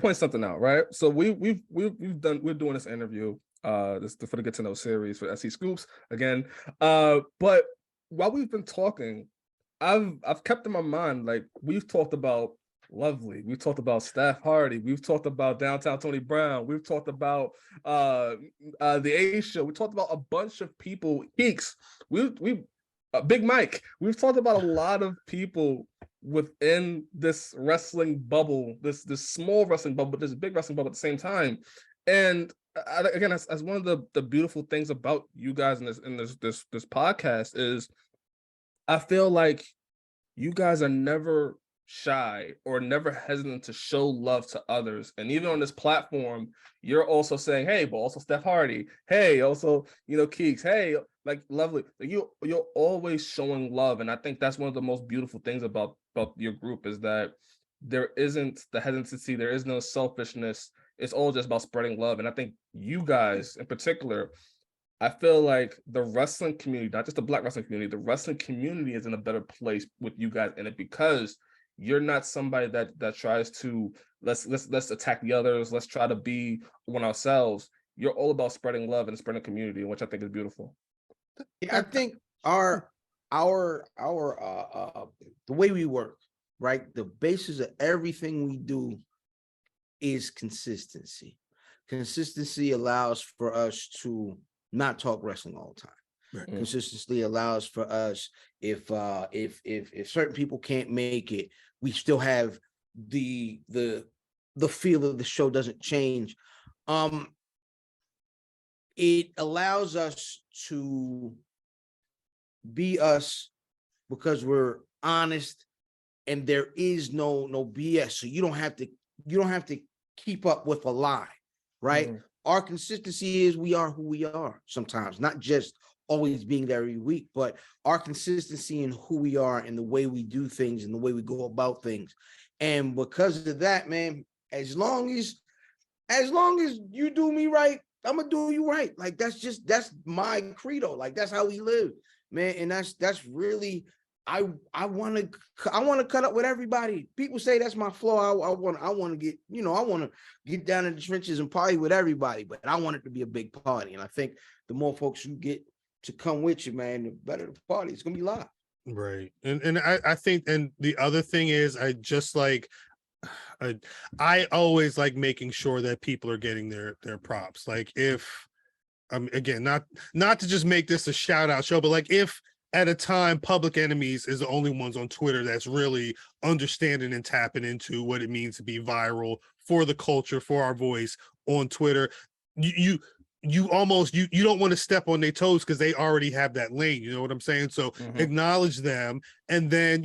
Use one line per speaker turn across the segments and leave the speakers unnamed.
point something out, right? So we're doing this interview, this for the Get to Know series for SEScoops again. But while we've been talking, I've kept in my mind, like, we've talked about Lovely, we've talked about Steph Hardy, we've talked about Downtown Tony Brown, we've talked about the A Show, we talked about a bunch of people, Geeks, we Big Mike, we've talked about a lot of people within this wrestling bubble, this small wrestling bubble, but this big wrestling bubble at the same time. And again, as one of the beautiful things about you guys in this podcast is, I feel like you guys are never shy or never hesitant to show love to others. And even on this platform, you're also saying, hey, but also Steph Hardy, hey, also, Keeks, hey, like, Lovely. You're always showing love. And I think that's one of the most beautiful things about your group, is that there isn't the hesitancy, there is no selfishness. It's all just about spreading love. And I think you guys in particular, I feel like the wrestling community, not just the Black wrestling community, the wrestling community is in a better place with you guys in it, because you're not somebody that tries to let's attack the others, let's try to be one ourselves. You're all about spreading love and spreading community, which I think is beautiful.
Yeah, I think our the way we work, right? The basis of everything we do is consistency. Consistency allows for us to not talk wrestling all the time. Right. Consistency allows for us, if certain people can't make it, we still have the feel of the show doesn't change. It allows us to be us because we're honest, and there is no BS. So you don't have to keep up with a lie, right? Mm-hmm. Our consistency is we are who we are sometimes, not just always being there every week, but our consistency in who we are and the way we do things and the way we go about things. And because of that, man, as long as you do me right, I'm gonna do you right. Like, that's my credo. Like, that's how we live, man. And that's really, I want to cut up with everybody. People say that's my flaw. I want to get, I want to get down in the trenches and party with everybody, but I want it to be a big party. And I think the more folks you get to come with you, man, the better the party. It's gonna be live.
Right. And I think, and the other thing is, I always like making sure that people are getting their props. Like, if again, not to just make this a shout out show, but like, if at a time Public Enemies is the only ones on Twitter that's really understanding and tapping into what it means to be viral for the culture, for our voice on Twitter, you almost you don't want to step on their toes because they already have that lane. You know what I'm saying? So acknowledge them, and then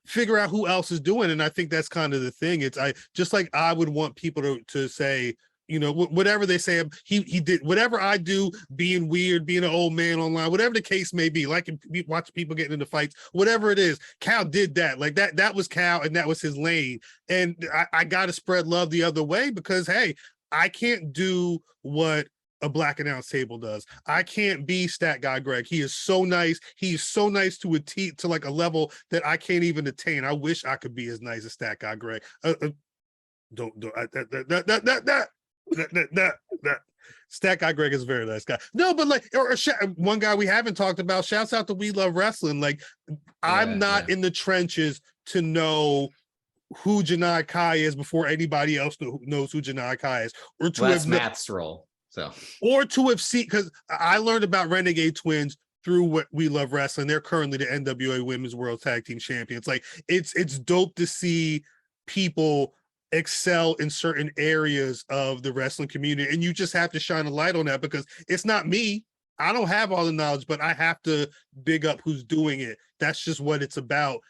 figure out who else is doing. And I think that's kind of the thing. It's I would want people to say, whatever they say, he did whatever I do, being weird, being an old man online, whatever the case may be, like watch people getting into fights, whatever it is. Khal did that. Like that was Khal, and that was his lane. And I got to spread love the other way, because hey, I can't do what a Black Announce Table does. I can't be Stat Guy Greg. He is so nice. He's so nice to like a level that I can't even attain. I wish I could be as nice as Stat Guy Greg. Stat Guy Greg is a very nice guy. No, but like, one guy we haven't talked about, shouts out to We Love Wrestling. Like, I'm not in the trenches to know who Janai Kai is before anybody else knows who Janai Kai is, or to
that's Matt's role. So, or
to have seen, because I learned about Renegade Twins through what We Love Wrestling. They're currently the NWA Women's World Tag Team Champions. Like, it's dope to see people excel in certain areas of the wrestling community, and you just have to shine a light on that, because it's not me. I don't have all the knowledge, but I have to big up who's doing it. That's just what it's about.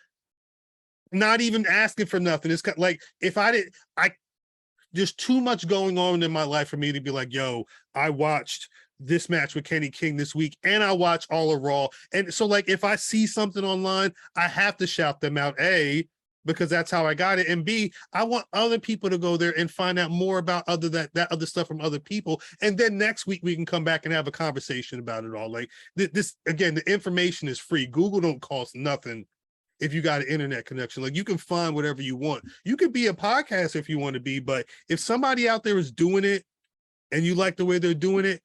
Not even asking for nothing. It's like, if there's too much going on in my life for me to be like, yo, I watched this match with Kenny King this week, and I watch all of Raw. And so, like, if I see something online, I have to shout them out, A, because that's how I got it, and B, I want other people to go there and find out more about that other stuff from other people. And then next week we can come back and have a conversation about it all. Like, this again, the information is free. Google don't cost nothing. if you got an internet connection. Like you can find whatever you want. You could be a podcaster if you want to be, but if somebody out there is doing it and you like the way they're doing it,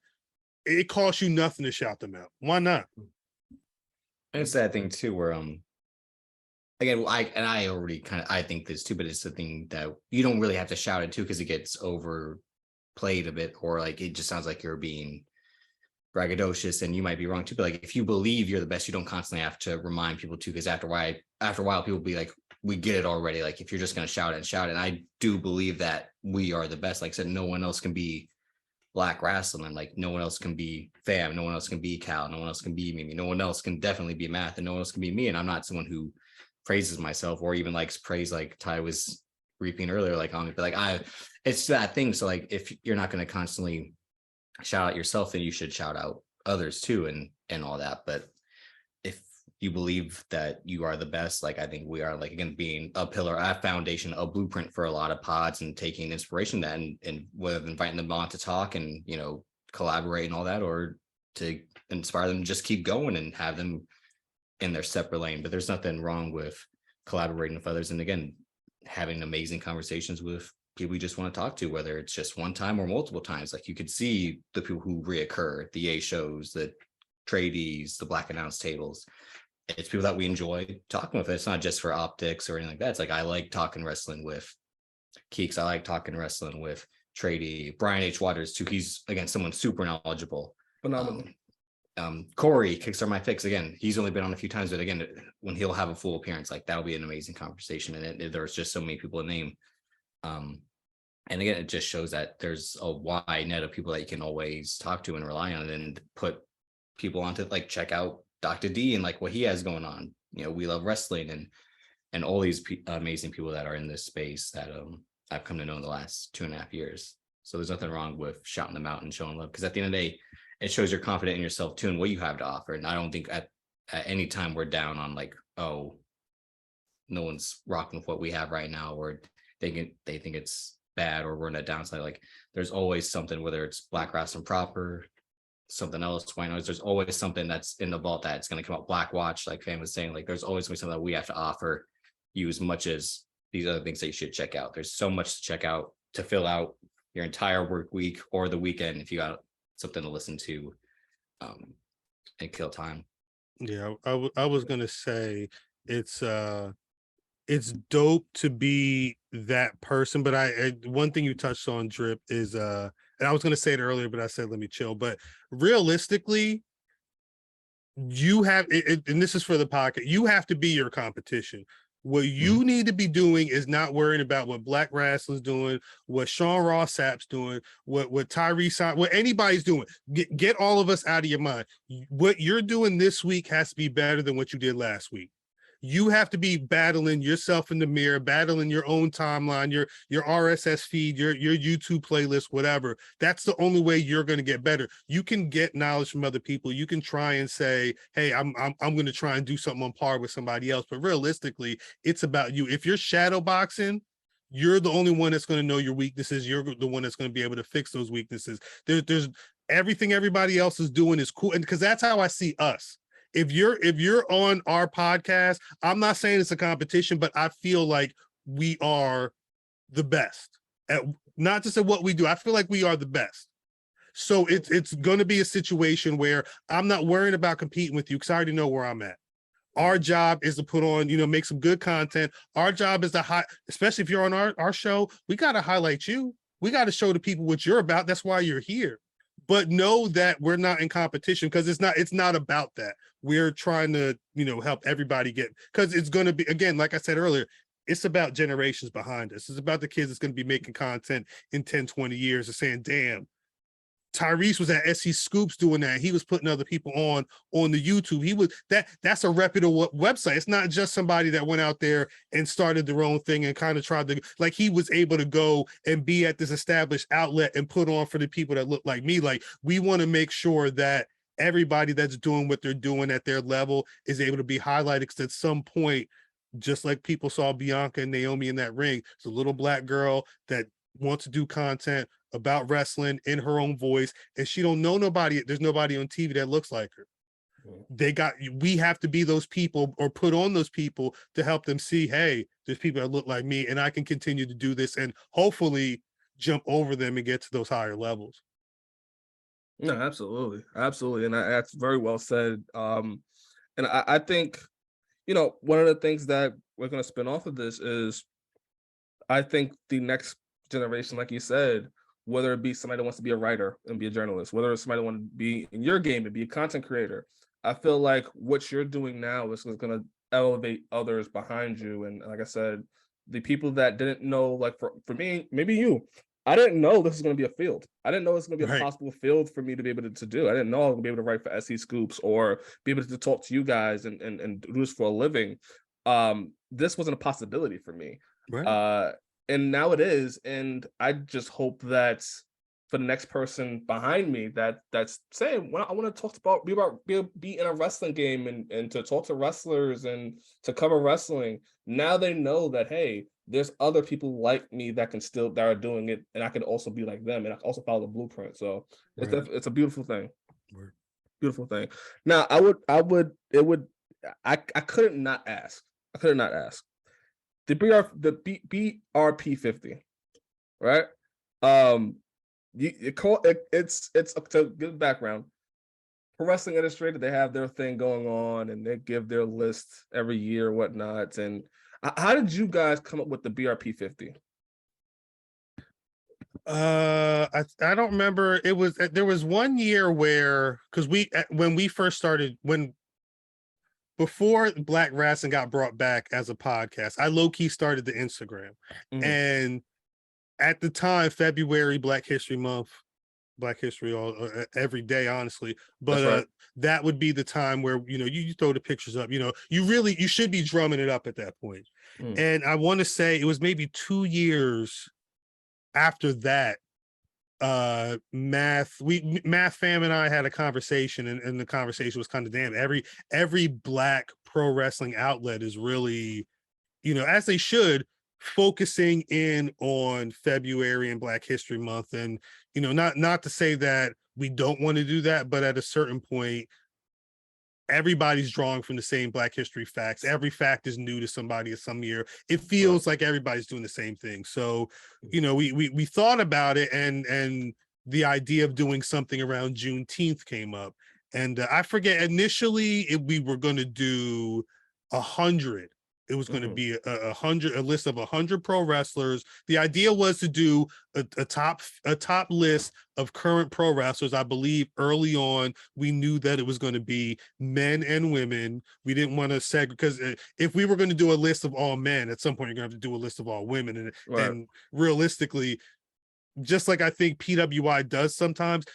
it costs you nothing to shout them out. Why not?
And it's that thing too, where again, I already I think this too, but it's the thing that you don't really have to shout it too, because it gets overplayed a bit, or like it just sounds like you're being braggadocious, and you might be wrong too. But like if you believe you're the best, you don't constantly have to remind people too, because after a while, people be like, we get it already. Like if you're just gonna shout it. And I do believe that we are the best. Like I said, no one else can be Black Rasslin, and like no one else can be Fam, no one else can be Khal, no one else can be Mimi, no one else can definitely be Math, and no one else can be me. And I'm not someone who praises myself or even likes praise, like Ty was reaping earlier, like on me. But like it's that thing. So like if you're not going to constantly shout out yourself, then you should shout out others too, and all that. But if you believe that you are the best, like I think we are, like again, being a pillar, a foundation, a blueprint for a lot of pods, and taking inspiration that, and whether inviting them on to talk and, you know, collaborate and all that, or to inspire them to just keep going and have them in their separate lane. But there's nothing wrong with collaborating with others, and again, having amazing conversations with people you just want to talk to, whether it's just one time or multiple times. Like you could see the people who reoccur, the A shows, the tradies, the Black announce tables. It's people that we enjoy talking with. It's not just for optics or anything like that. It's like, I like talking wrestling with Keeks. I like talking wrestling with Tradie. Brian H. Waters too. He's, again, someone super knowledgeable.
Phenomenal.
Corey, Kicks Are My Fix. Again, he's only been on a few times, but again, when he'll have a full appearance, like that'll be an amazing conversation. And there's just so many people to name. And again, it just shows that there's a wide net of people that you can always talk to and rely on, and put people onto, like, check out Dr. D and like what he has going on. You know, We Love Wrestling, and all these amazing people that are in this space that I've come to know in the last 2.5 years. So there's nothing wrong with shouting them out and showing love, because at the end of the day, it shows you're confident in yourself too and what you have to offer. And I don't think at any time we're down on like, oh, no one's rocking with what we have right now, or they think it's bad, or we're in a downside. Like there's always something, whether it's Black Rasslin proper, something else, why not? There's always something that's in the vault that's going to come up. Black Watch, like Fan was saying, like there's always going to be something that we have to offer you, as much as these other things that you should check out. There's so much to check out to fill out your entire work week or the weekend if you got something to listen to and kill time.
Yeah, I was gonna say it's dope to be that person, but I one thing you touched on, Drip, is and I was gonna say it earlier, but I said let me chill. But realistically, you have it, and this is for the podcast, you have to be your competition. What you need to be doing is not worrying about what Black Rasslin's doing, what Sean Ross Sapp's doing, what Tyrese, what anybody's doing. Get all of us out of your mind. What you're doing this week has to be better than what you did last week. You have to be battling yourself in the mirror, battling your own timeline, your RSS feed, your YouTube playlist, whatever. That's the only way you're going to get better. You can get knowledge from other people. You can try and say, hey, I'm going to try and do something on par with somebody else. But realistically, it's about you. If you're shadow boxing, you're the only one that's going to know your weaknesses. You're the one that's going to be able to fix those weaknesses. There's everything everybody else is doing is cool. And because that's how I see us. If you're on our podcast, I'm not saying it's a competition, but I feel like we are the best at not just at what we do. I feel like we are the best. So it's going to be a situation where I'm not worrying about competing with you because I already know where I'm at. Our job is to put on, make some good content. Our job is to especially if you're on our show, we got to highlight you. We got to show the people what you're about. That's why you're here. But know that we're not in competition, because it's not about that. We're trying to, help everybody get, because it's going to be, again, like I said earlier, it's about generations behind us. It's about the kids that's going to be making content in 10, 20 years and saying, damn, Tyrese was at SEScoops doing that. He was putting other people on the YouTube. He was that's a reputable website. It's not just somebody that went out there and started their own thing and kind of tried to, like, he was able to go and be at this established outlet and put on for the people that look like me. Like, we want to make sure that everybody that's doing what they're doing at their level is able to be highlighted, because at some point, just like people saw Bianca and Naomi in that ring, it's a little Black girl that wants to do content about wrestling in her own voice, and she don't know nobody. There's nobody on TV that looks like her. we have to be those people or put on those people to help them see, hey, there's people that look like me and I can continue to do this and hopefully jump over them and get to those higher levels.
No, absolutely. Absolutely. And that's very well said. And I think, one of the things that we're going to spin off of this is I think the next generation, like you said, whether it be somebody that wants to be a writer and be a journalist, whether it's somebody that wants to be in your game and be a content creator, I feel like what you're doing now is going to elevate others behind you. And like I said, the people that didn't know, like for me, maybe you, I didn't know this was going to be a field. I didn't know it's going to be a possible field for me to be able to do. I didn't know I was going to be able to write for SEScoops or be able to talk to you guys and do this for a living. This wasn't a possibility for me.
Right.
And now it is. And I just hope that for the next person behind me that's saying, well, I want to talk about be in a wrestling game and to talk to wrestlers and to cover wrestling. Now they know that, hey, there's other people like me that are doing it, and I can also be like them, and I can also follow the blueprint. So it's a beautiful thing.
Right.
Beautiful thing. Now I couldn't not ask. The BRP 50, right? It's to give background. Pro wrestling industry, they have their thing going on, and they give their list every year, whatnot. And how did you guys come up with the BRP 50?
I don't remember. There was one year where, because when we first started, before Black Rasslin got brought back as a podcast, I low-key started the Instagram. And at the time, February, Black History Month, Black History every day, honestly. But that would be the time where, you throw the pictures up, you should be drumming it up at that point. And I want to say it was maybe 2 years after that, Math Fam and I had a conversation, and the conversation was kind of, damn, every Black pro wrestling outlet is really, as they should, focusing in on February and Black History Month. And not to say that we don't want to do that, but at a certain point, everybody's drawing from the same Black history facts. Every fact is new to somebody at some year. It feels like everybody's doing the same thing. So, we thought about it, and the idea of doing something around Juneteenth came up. And I forget, initially we were going to do 100. It was going to be a list of 100 pro wrestlers. The idea was to do a top list of current pro wrestlers. I believe early on we knew that it was going to be men and women. We didn't want to segregate, because if we were going to do a list of all men, at some point you're going to have to do a list of all women. And realistically, just like I think PWI does sometimes,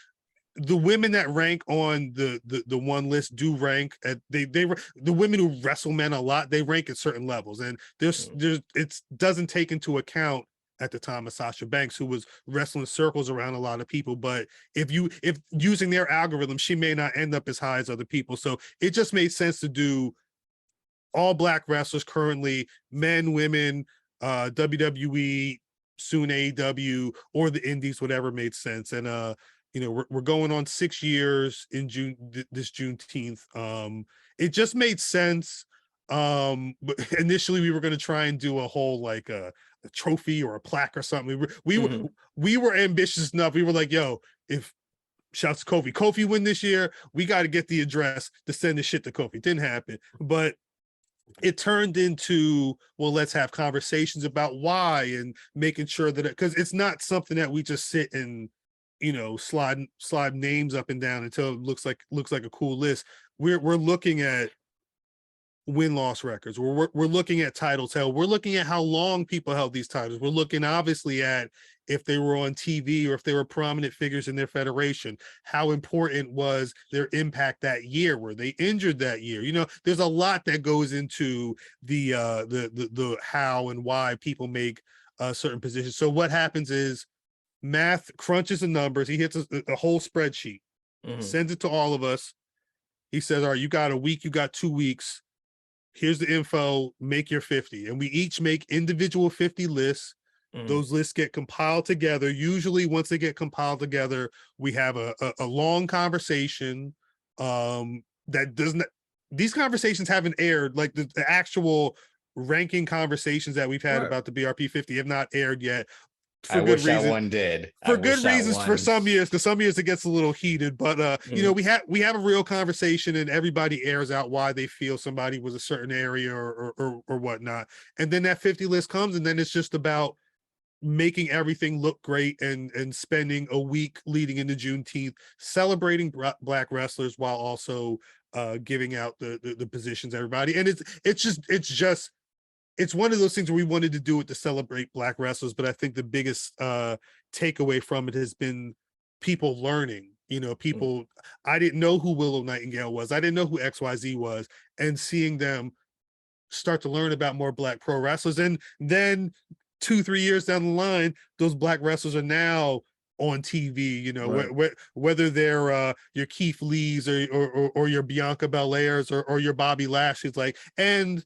the women that rank on the one list do rank at the women who wrestle men a lot, they rank at certain levels, and there's it doesn't take into account at the time of Sasha Banks, who was wrestling circles around a lot of people. But if using their algorithm, she may not end up as high as other people. So it just made sense to do all Black wrestlers currently, men, women, WWE, soon AEW, or the indies, whatever made sense. And we're going on 6 years in June, this Juneteenth. It just made sense. But initially we were going to try and do a whole, like a trophy or a plaque or something. We were ambitious enough. We were like, yo, if shouts to Kofi win this year, we got to get the address to send this shit to Kofi. It didn't happen, but it turned into, well, let's have conversations about why, and making sure that, because it's not something that we just sit and slide names up and down until it looks like a cool list. We're looking at win-loss records. We're looking at titles held. We're looking at how long people held these titles. We're looking obviously at if they were on TV or if they were prominent figures in their federation. How important was their impact that year? Were they injured that year? There's a lot that goes into the how and why people make certain positions. So what happens is, Math crunches the numbers. He hits a whole spreadsheet, sends it to all of us. He says, all right, you got a week, you got 2 weeks. Here's the info, make your 50. And we each make individual 50 lists. Those lists get compiled together. Usually once they get compiled together, we have a long conversation that doesn't. These conversations haven't aired. Like the actual ranking conversations that we've had about the BRP 50 have not aired yet.
I wish that one did.
For good reasons for some years, because some years it gets a little heated. But you know, we have a real conversation, and everybody airs out why they feel somebody was a certain area or whatnot. And then that 50 list comes, and then it's just about making everything look great and spending a week leading into Juneteenth celebrating Black wrestlers while also giving out the positions to everybody. And it's one of those things where we wanted to do it to celebrate Black wrestlers, but I think the biggest takeaway from it has been people learning. You know, people, I didn't know who Willow Nightingale was. I didn't know who XYZ was, and seeing them start to learn about more Black pro wrestlers. And then 2-3 years down the line, those Black wrestlers are now on TV, you know, whether they're your Keith Lees or your Bianca Belairs or your Bobby Lashley's, like, and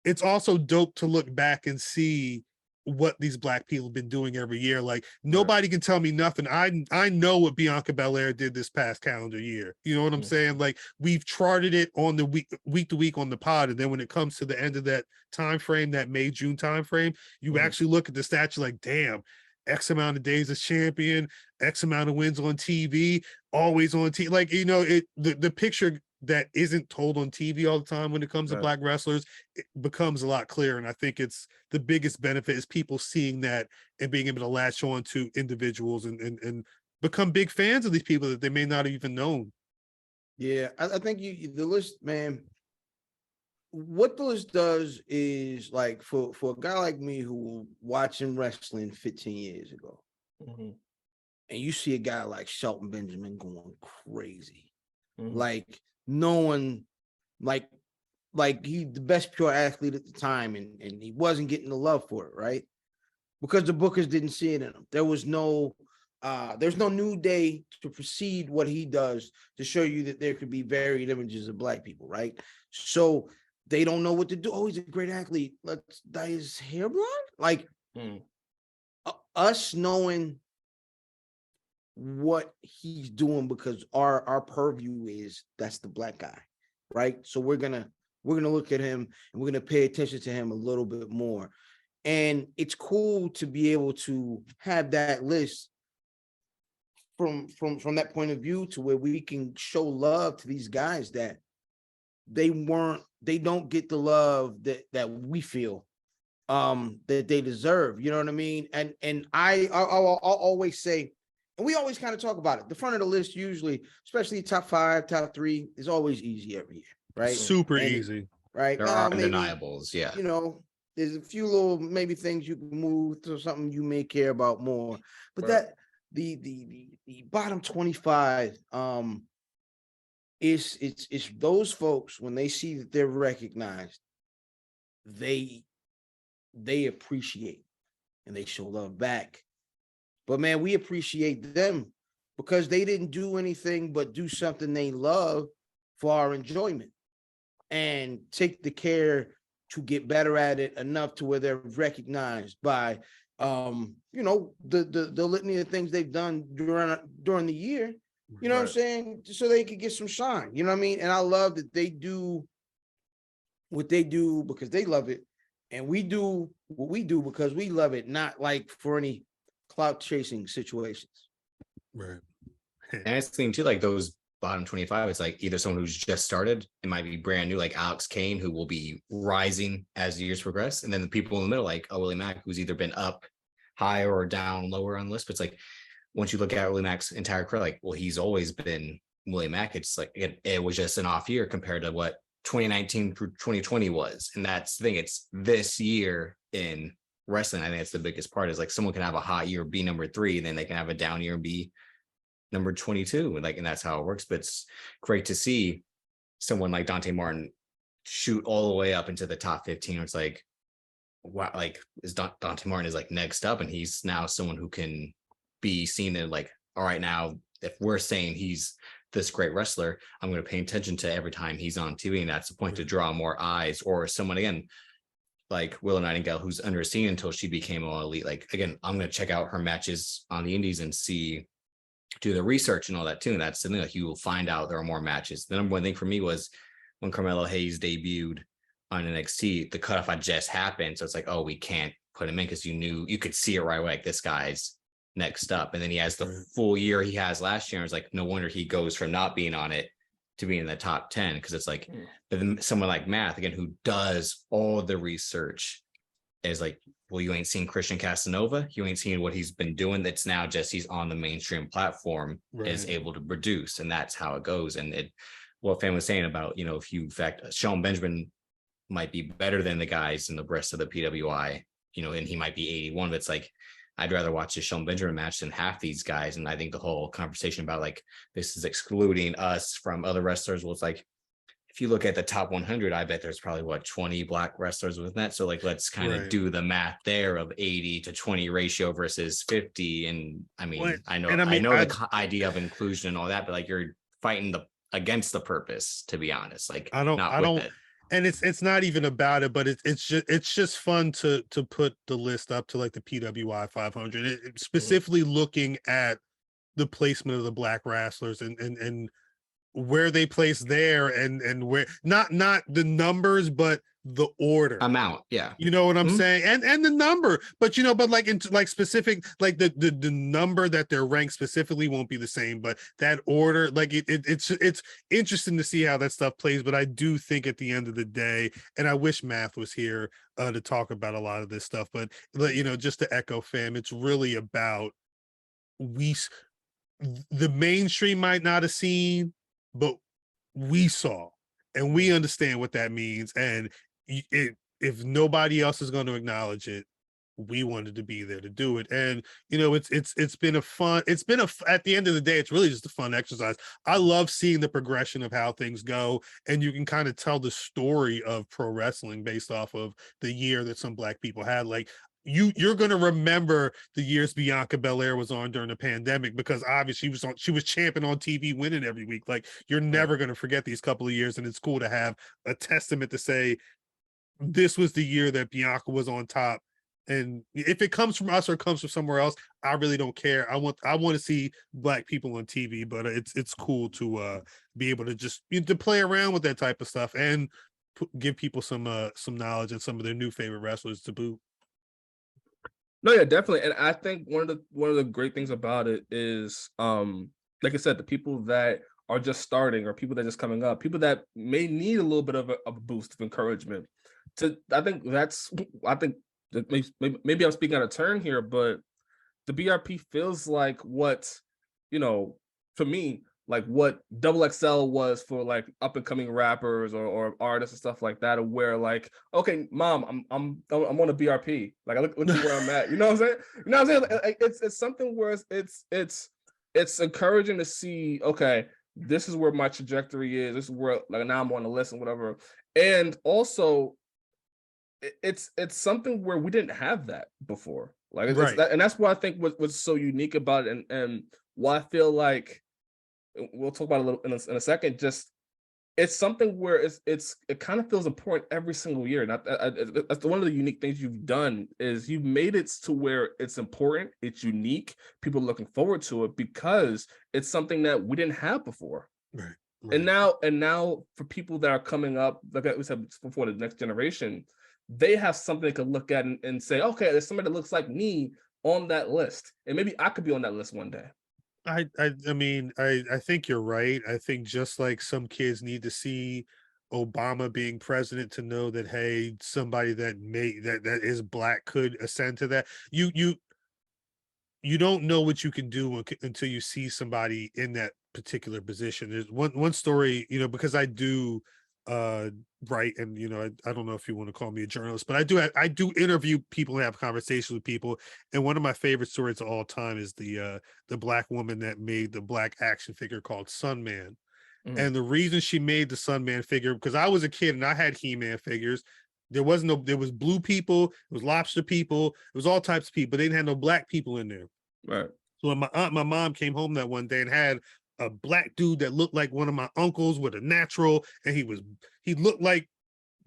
it's also dope to look back and see what these Black people have been doing every year. Like, nobody can tell me nothing. I know what Bianca Belair did this past calendar year. You know what I'm saying? Like, we've charted it on the week to week on the pod, and then when it comes to the end of that time frame, that May-June time frame, you actually look at the stats, you're like, damn, X amount of days as champion, X amount of wins on TV, always on TV. Like, you know, the picture that isn't told on TV all the time when it comes to Black wrestlers, it becomes a lot clearer. And I think it's the biggest benefit is people seeing that and being able to latch on to individuals and become big fans of these people that they may not have even known.
Yeah, I think the list, man, what the list does is, like, for a guy like me who was watching wrestling 15 years ago, and you see a guy like Shelton Benjamin going crazy, like no one, like he the best pure athlete at the time, and he wasn't getting the love for it, right? Because the bookers didn't see it in him. There's no New Day to precede what he does to show you that there could be varied images of Black people, right? So they don't know what to do. Oh, he's a great athlete. Let's dye his hair blonde. Like, us knowing what he's doing, because our purview is that's the Black guy, right? So we're gonna look at him and we're gonna pay attention to him a little bit more. And it's cool to be able to have that list from that point of view, to where we can show love to these guys that they don't get the love that we feel that they deserve. You know what I mean? And I'll always say, and we always kind of talk about it, the front of the list usually, especially top 5, top 3, is always easy every year, right?
Super easy.
Right.
There are undeniables, yeah.
You know, there's a few little maybe things you can move to something you may care about more. But that the bottom 25 it's those folks, when they see that they're recognized, they appreciate and they show love back. But man, we appreciate them because they didn't do anything but do something they love for our enjoyment and take the care to get better at it enough to where they're recognized by you know, the litany of things they've done during the year. You know what I'm saying? So they could get some shine. You know what I mean? And I love that they do what they do because they love it. And we do what we do because we love it, not like for any clout chasing situations.
Right. And it's the thing too, like those bottom 25, it's like either someone who's just started, it might be brand new, like Alex Kane, who will be rising as the years progress. And then the people in the middle, like Willie Mack, who's either been up higher or down lower on the list. But it's like, once you look at Willie Mack's entire career, like, well, he's always been Willie Mack. It's like, it was just an off year compared to what 2019 through 2020 was. And that's the thing. It's this year in wrestling. I think that's the biggest part, is like someone can have a hot year, be number 3, and then they can have a down year and be number 22. And that's how it works. But it's great to see someone like Dante Martin shoot all the way up into the top 15. It's like, wow, like is Dante Martin is like next up, and he's now someone who can be seen in like, all right, now if we're saying he's this great wrestler, I'm going to pay attention to every time he's on TV, and that's the point, to draw more eyes. Or someone again like Willow Nightingale, who's underseen until she became all elite. Like, again, I'm going to check out her matches on the indies and see do the research and all that too. And that's something like you will find out there are more matches. The number one thing for me was when Carmelo Hayes debuted on NXT, the cutoff had just happened. So it's like, oh, we can't put him in because you could see it right away. Like, this guy's next up. And then he has the full year he has last year. And it's like, no wonder he goes from not being on it to being in the top 10. Because it's like, but then someone like Math, again, who does all the research, is like, well, you ain't seen Christian Casanova. You ain't seen what he's been doing. That's now just he's on the mainstream platform, is able to produce. And that's how it goes. And what Fan was saying about, if you, in fact, Sean Benjamin might be better than the guys in the rest of the PWI, and he might be 81, but it's like, I'd rather watch a Sean Benjamin match than half these guys. And I think the whole conversation about like, this is excluding us from other wrestlers, well, it's like, if you look at the top 100, I bet there's probably 20 black wrestlers within that. So like, let's kind of do the math there of 80 to 20 ratio versus 50. And I mean, I know the idea of inclusion and all that, but like, you're fighting against the purpose, to be honest. Like, I don't.
And it's not even about it, but it's just fun to put the list up to like the PWI 500, specifically looking at the placement of the black wrestlers and where they place there and where not the numbers, but the order
amount. Yeah.
You know what I'm saying? And the number, but like into like specific, like the number that they're ranked specifically won't be the same, but that order, like it's interesting to see how that stuff plays. But I do think at the end of the day, and I wish Math was here to talk about a lot of this stuff, but just to echo Fam, it's really about the mainstream might not have seen, but we saw and we understand what that means. And if nobody else is going to acknowledge it, we wanted to be there to do it. And it's been at the end of the day, it's really just a fun exercise. I love seeing the progression of how things go, and you can kind of tell the story of pro wrestling based off of the year that some black people had. Like, you're going to remember the years Bianca Belair was on during the pandemic, because obviously she was champion on TV, winning every week. Like, you're never going to forget these couple of years. And it's cool to have a testament to say this was the year that Bianca was on top. And if it comes from us or comes from somewhere else, I really don't care. I want to see black people on TV, but it's cool to be able to just to play around with that type of stuff and give people some knowledge and some of their new favorite wrestlers to boot.
No, yeah, definitely. And I think one of the great things about it is, like I said, the people that are just starting or people that are just coming up, people that may need a little bit of a boost of encouragement. I think that maybe I'm speaking out of turn here, but the BRP feels like what, for me, like what Double XL was for like up and coming rappers or artists and stuff like that, where like, okay, mom, I'm on a BRP. Like, I look at where I'm at. You know what I'm saying? You know what I'm saying? Like, it's something where it's encouraging to see, okay, this is where my trajectory is. This is where, like, now I'm on the list and whatever. And also, it's something where we didn't have that before. Like, and that's what I think was so unique about it, and why I feel like we'll talk about it a little in a second. Just, it's something where it kind of feels important every single year. And that's one of the unique things you've done, is you've made it to where it's important, it's unique, people are looking forward to it because it's something that we didn't have before.
Right.
And now for people that are coming up, like we said before, the next generation, they have something they could look at and say, okay, there's somebody that looks like me on that list, and maybe I could be on that list one day.
I mean, I think you're right. I think just like some kids need to see Obama being president to know that, hey, somebody that is black could ascend to that. You don't know what you can do until you see somebody in that particular position. There's one story, because I do write, and I don't know if you want to call me a journalist, but I do interview people and have conversations with people. And one of my favorite stories of all time is the black woman that made the black action figure called Sunman. And the reason she made the Sunman figure, because I was a kid and I had He-Man figures. There was blue people, it was lobster people, it was all types of people, but they didn't have no black people in there.
Right.
So when my mom came home that one day and had a black dude that looked like one of my uncles with a natural, and he looked like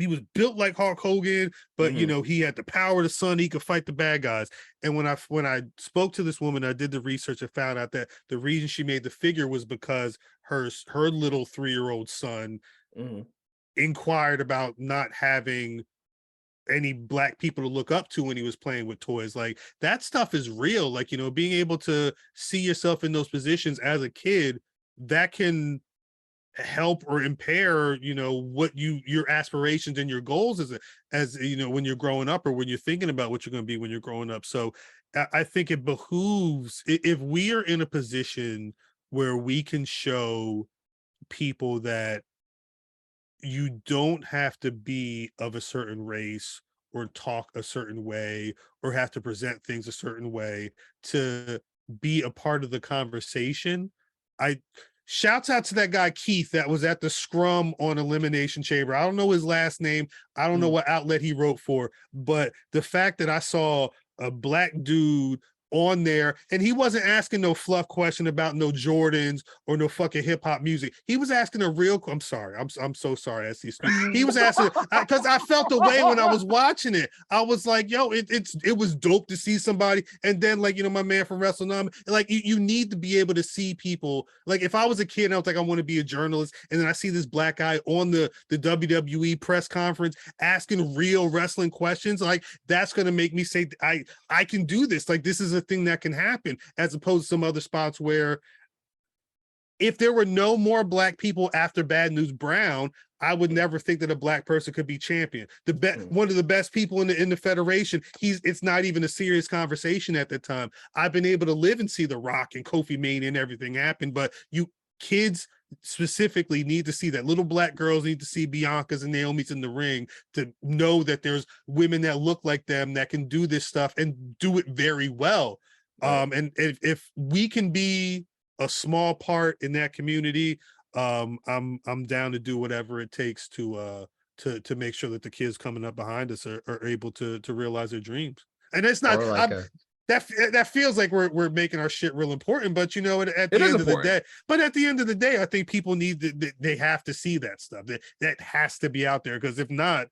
he was built like Hulk Hogan, but you know, he had the power of the sun, he could fight the bad guys. And when I spoke to this woman, I did the research and found out that the reason she made the figure was because her little 3-year-old son inquired about not having any Black people to look up to when he was playing with toys. Like, that stuff is real. Like, you know, being able to see yourself in those positions as a kid, that can help or impair, you know, what your aspirations and your goals as you know, when you're growing up, or when you're thinking about what you're going to be when you're growing up. So I think it behooves, if we are in a position where we can show people that you don't have to be of a certain race or talk a certain way or have to present things a certain way to be a part of the conversation. Shouts out to that guy Keith that was at the scrum on Elimination Chamber. I don't know his last name. I don't know what outlet he wrote for, but the fact that I saw a Black dude on there, and he wasn't asking no fluff question about no Jordans or no fucking hip hop music. He was asking a real. I'm sorry. I'm so sorry. SEScoops. He was asking because I felt the way when I was watching it. I was like, yo, it was dope to see somebody. And then, like, you know, my man from Wrestling, like, you need to be able to see people. Like, if I was a kid and I was like, I want to be a journalist, and then I see this Black guy on the WWE press conference asking real wrestling questions, like, that's gonna make me say, I can do this. Like, this is a thing that can happen, as opposed to some other spots where if there were no more Black people after Bad News Brown, I would never think that a Black person could be champion. One of the best people in the federation, it's not even a serious conversation at the time. I've been able to live and see The Rock and Kofi Mania and everything happen, but kids specifically need to see that. Little Black girls need to see Bianca's and Naomi's in the ring to know that there's women that look like them that can do this stuff and do it very well. And if we can be a small part in that community, I'm down to do whatever it takes to make sure that the kids coming up behind us are able to realize their dreams. And it's not like that feels like we're making our shit real important, but you know, at the end of the day, I think people they have to see that stuff. That has to be out there, because if not,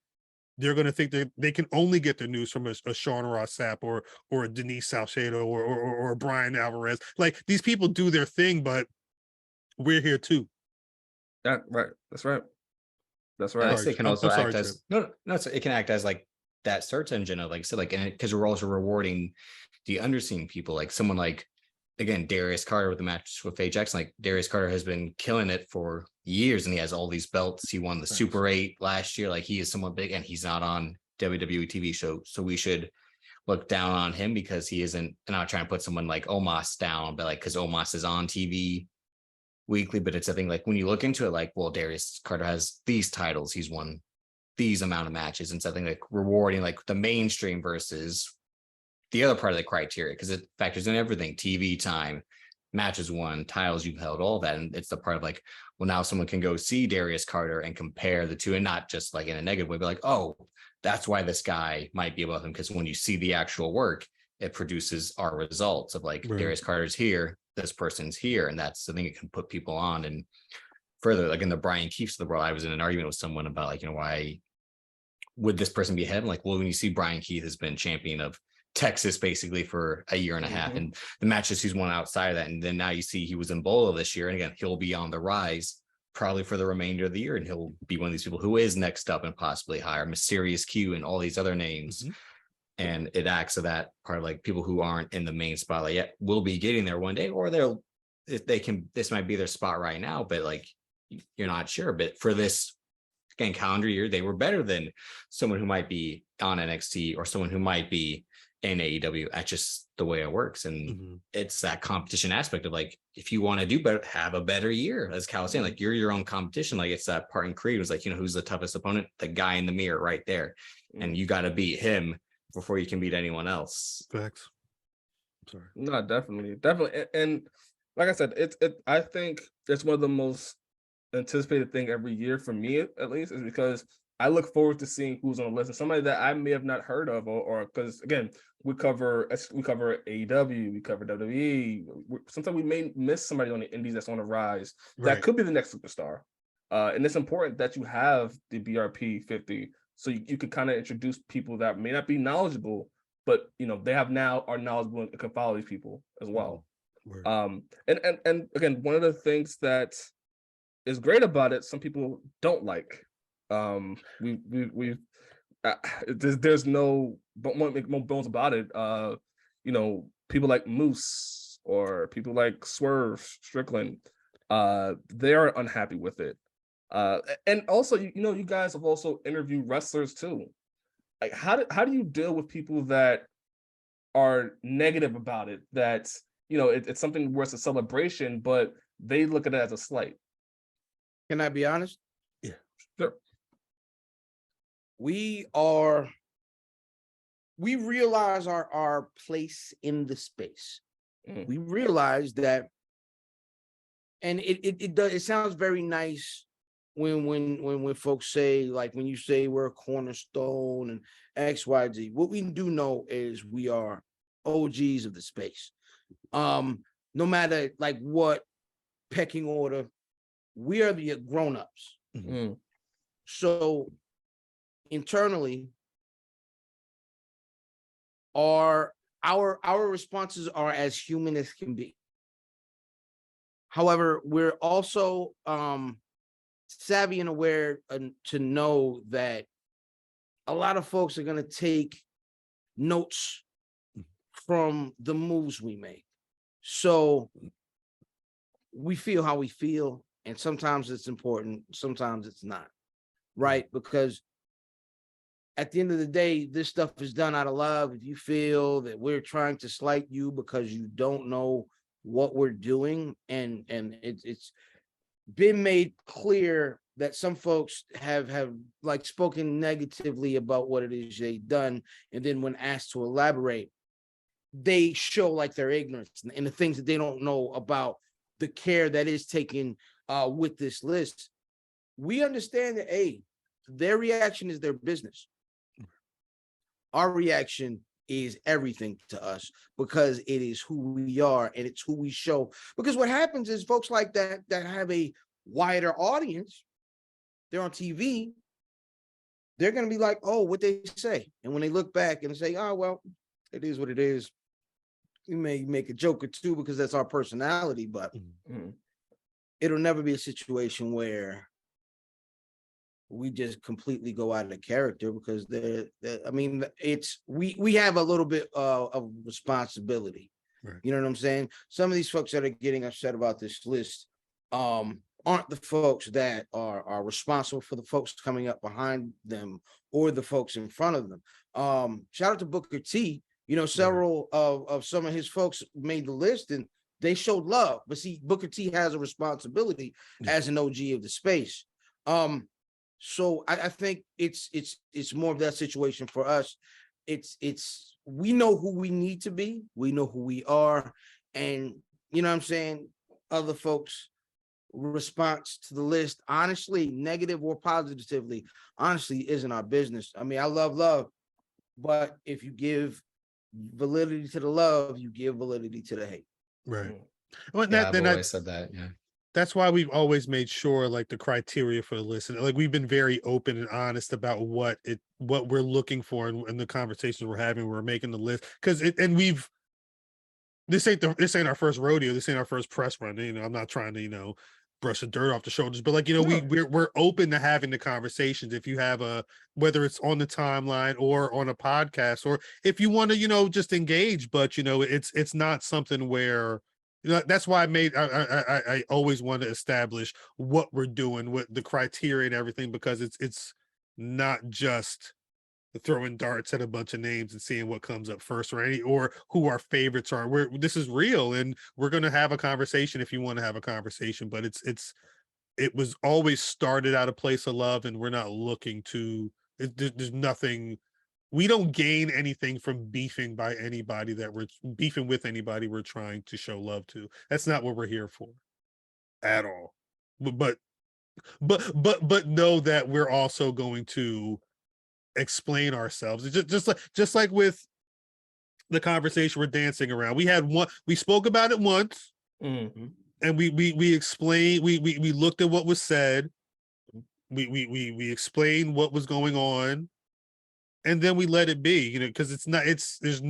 they're going to think that they can only get their news from a Sean Ross Sapp or a Denise Salcedo or a Brian Alvarez. Like, these people do their thing, but we're here too.
Yeah, right. That's right. That's right.
It can also act as it can act as like that search engine of, like I said, like, because we're also rewarding the underseen people, like someone like, again, Darius Carter with the match with Faye Jackson. Like, Darius Carter has been killing it for years, and he has all these belts. He won the Super 8 last year. Like, he is somewhat big, and he's not on WWE TV show, so we should look down on him because he isn't. And I'm not trying to put someone like Omos down, but like, because Omos is on TV weekly, but it's a thing, like, when you look into it, like, well, Darius Carter has these titles, he's won these amount of matches, and something like rewarding like the mainstream versus the other part of the criteria, because it factors in everything: TV time, matches won, titles you've held, all that. And it's the part of like, well, now someone can go see Darius Carter and compare the two, and not just like in a negative way, but like, oh, that's why this guy might be above him, because when you see the actual work, it produces our results of like, Darius Carter's here, this person's here, and that's the thing it can put people on. And further, like in the Brian Keefes of the world, I was in an argument with someone about, like, you know, why would this person be ahead? I'm like, well, when you see Brian Keith has been champion of Texas basically for a year and a half, and the matches he's won outside of that, and then now you see he was in Bolo this year, and again, he'll be on the rise probably for the remainder of the year, and he'll be one of these people who is next up and possibly higher, Mysterious Q and all these other names. And it acts of that part of like people who aren't in the main spotlight yet will be getting there one day, or this might be their spot right now, but like, you're not sure. But for this, again, calendar year, they were better than someone who might be on NXT or someone who might be in AEW. That's just the way it works. And it's that competition aspect of like, if you want to do better, have a better year. As Khal was saying, like, you're your own competition. Like, it's that part in Creed. It was like, you know, who's the toughest opponent? The guy in the mirror right there. And you got to beat him before you can beat anyone else.
Facts. Sorry.
No, definitely. And like I said, I think it's one of the most anticipated thing every year for me, at least, is because I look forward to seeing who's on the list, and somebody that I may have not heard of, or because again, we cover AEW, we cover WWE. Sometimes we may miss somebody on the indies that's on the rise that could be the next superstar. And it's important that you have the BRP 50, so you could kind of introduce people that may not be knowledgeable, but they are knowledgeable and can follow these people as well.
Word.
And again, one of the things that is great about it, some people don't like. There's no, but won't make no bones about it. People like Moose or people like Swerve Strickland, they are unhappy with it. And also, you guys have also interviewed wrestlers too. Like, how do you deal with people that are negative about it? That it's something where it's a celebration, but they look at it as a slight.
Can I be honest?
Yeah, sure.
We realize our place in the space. We realize that, and it sounds very nice when folks say, like, when you say we're a cornerstone and XYZ. What we do know is we are OGs of the space. No matter like what pecking order, we are the grown-ups.
Mm-hmm.
So internally, our responses are as human as can be. However, we're also savvy and aware to know that a lot of folks are going to take notes from the moves we make. So we feel how we feel, and sometimes it's important, sometimes it's not, right? Because at the end of the day, this stuff is done out of love. If you feel that we're trying to slight you because you don't know what we're doing, and it's been made clear that some folks have like spoken negatively about what it is they've done, and then when asked to elaborate, they show like their ignorance and the things that they don't know about the care that is taken with this list. We understand that their reaction is their business. Our reaction is everything to us because it is who we are and it's who we show. Because what happens is folks like that have a wider audience, they're on TV, they're going to be like, oh, what they say. And when they look back and say, oh, well, it is what it is. We may make a joke or two because that's our personality, but it'll never be a situation where we just completely go out of the character, because we have a little bit of responsibility.
Right.
You know what I'm saying? Some of these folks that are getting upset about this list aren't the folks that are responsible for the folks coming up behind them or the folks in front of them. Shout out to Booker T. Several of some of his folks made the list and they showed love. But see, Booker T has a responsibility as an OG of the space. So I think it's more of that situation for us. It's we know who we need to be, we know who we are, and you know what I'm saying, other folks' response to the list, honestly, negative or positively, honestly, isn't our business. I mean, I love, but if you give validity to the love, you give validity to the hate.
Right. Well,
I've always said that. Yeah.
That's why we've always made sure, like, the criteria for the list, and like we've been very open and honest about what we're looking for in the conversations we're having. We're making the list because this ain't our first rodeo. This ain't our first press run. I'm not trying to brush the dirt off the shoulders, but like we're open to having the conversations. If you have whether it's on the timeline or on a podcast, or if you want to just engage, but it's not something where. That's why I always want to establish what we're doing, what the criteria and everything, because it's not just throwing darts at a bunch of names and seeing what comes up first, or who our favorites are. This is real, and we're going to have a conversation if you want to have a conversation. But it was always started out of a place of love, and we're not looking to. There's nothing. We don't gain anything from beefing by anybody that we're beefing with anybody we're trying to show love to. That's not what we're here for at all. But know that we're also going to explain ourselves. Just like with the conversation we're dancing around. We spoke about it once, and we explained, we looked at what was said, we explained what was going on, and then we let it be, because there's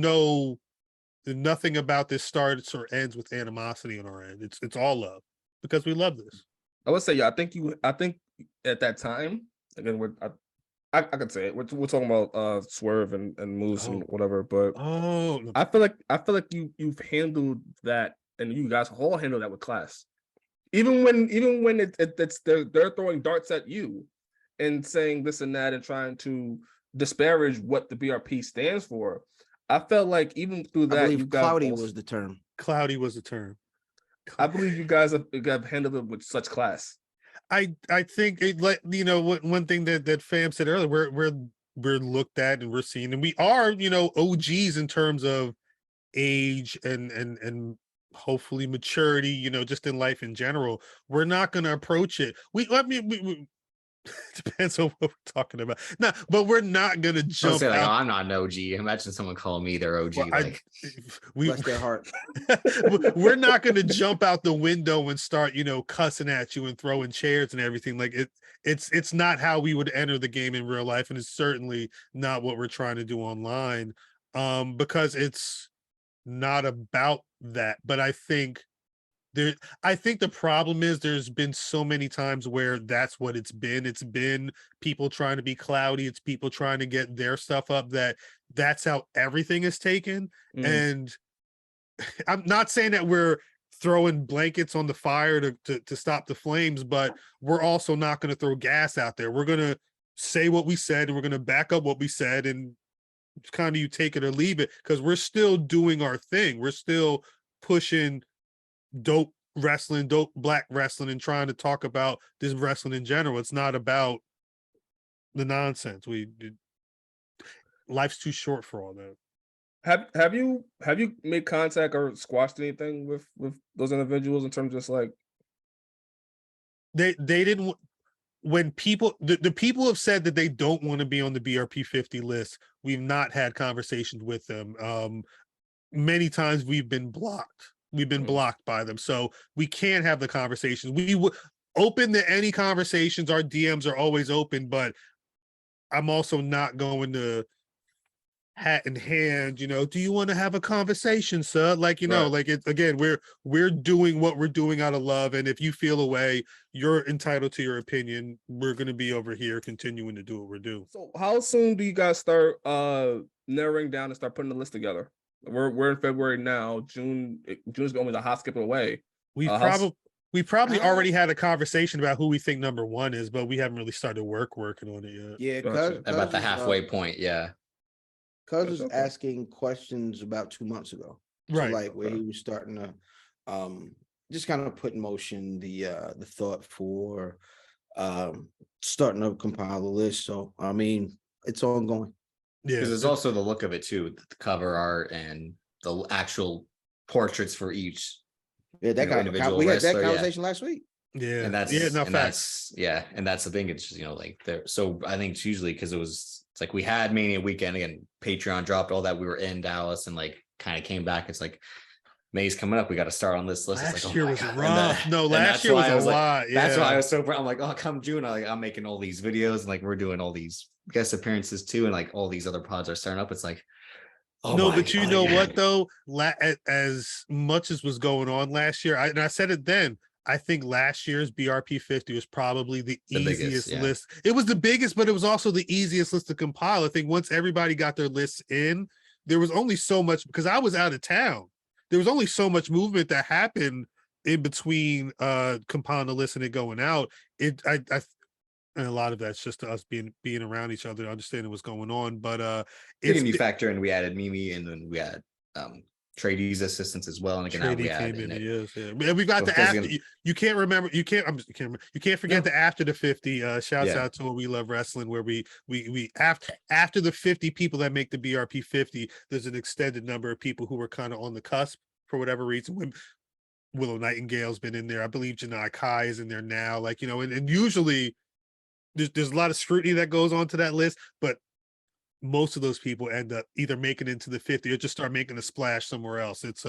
nothing about this starts or ends with animosity on our end. It's all love, because we love this.
I would say, yeah, I think at that time, again, I could say it. We're talking about Swerve and Moose and whatever, but I feel like you've handled that, and you guys all handle that with class. Even when they're throwing darts at you and saying this and that and trying to disparage what the BRP stands for, I felt like even through that,
I believe cloudy was the term.
Cloudy was the term.
I believe you guys have handled it with such class.
I think one thing that Fam said earlier, we're looked at and we're seen, and we are OGs in terms of age and hopefully maturity, just in life in general. We're not going to approach it. We depends on what we're talking about. No, but we're not going to jump.
Don't say like,
out.
oh, I'm not an OG. Imagine someone calling me their OG.
Well,
Bless their heart.
We're not going to jump out the window and start, cussing at you and throwing chairs and everything. Like it's not how we would enter the game in real life, and it's certainly not what we're trying to do online, because it's not about that. But I think the problem is there's been so many times where that's what it's been. It's been people trying to be cloudy. It's people trying to get their stuff up. That's how everything is taken. And I'm not saying that we're throwing blankets on the fire to stop the flames, but we're also not going to throw gas out there. We're going to say what we said, and we're going to back up what we said, and kind of you take it or leave it, because we're still doing our thing. We're still pushing dope wrestling, dope black wrestling, and trying to talk about this wrestling in general. It's not about the nonsense. Life's too short for all that.
Have you made contact or squashed anything with those individuals in terms of just like
they didn't, when people the people have said that they don't want to be on the BRP 50 list, we've not had conversations with them. Many times we've been blocked. We've been blocked by them, so we can't have the conversations. We would open to any conversations. Our DMs are always open, but I'm also not going to hat in hand, do you want to have a conversation, sir? Like,
Right.
like it again, we're doing what we're doing out of love, and if you feel a way, you're entitled to your opinion. We're going to be over here continuing to do what we're doing.
So how soon do you guys start narrowing down and start putting the list together? We're in February now. June's only the hot skip away.
We probably already had a conversation about who we think number one is, but we haven't really started working on it yet.
Yeah,
Gotcha.
About the halfway point, yeah.
Cuz was asking questions about 2 months ago.
Right.
So like where he was starting to just kind of put in motion the thought for starting to compile the list. So I mean, it's ongoing.
Yeah,
Because there's also the look of it too, the cover art and the actual portraits for each.
Yeah, that
individual
we had that
wrestler,
conversation last week.
yeah,
And that's
facts.
and that's the thing. It's just, like there. So I think it's usually because it's like we had Mania weekend again, Patreon dropped all that. We were in Dallas and like kind of came back. It's like May's coming up. We got to start on this list.
Last
it's like,
year
oh my
was
God.
rough. Last year was a lot. Yeah.
That's why I was so proud. I'm like, oh, come June, I'm making all these videos and like we're doing all these guest appearances too, and like all these other pods are starting up. It's like, oh
no,
my
but you
God.
know what though? As much as was going on last year, I said it then. I think last year's BRP 50 was probably the easiest
biggest,
list. It was the biggest, but it was also the easiest list to compile. I think once everybody got their lists in, there was only so much, because I was out of town. There was only so much movement that happened in between compiling the list and it going out. And a lot of that's just us being around each other, understanding what's going on. But
If you factor in, we added Mimi, and then we had Tradee's assistants as well. And again, now we
came
add
in.
it.
Yes, yeah. And we got the after. You can't remember. You can't forget the after the 50. Shouts out to We Love Wrestling, where we after the 50 people that make the BRP 50. There's an extended number of people who were kind of on the cusp for whatever reason. When Willow Nightingale's been in there, I believe Janai Kai is in there now. Like, and usually there's a lot of scrutiny that goes on to that list, but most of those people end up either making it into the 50 or just start making a splash somewhere else. It's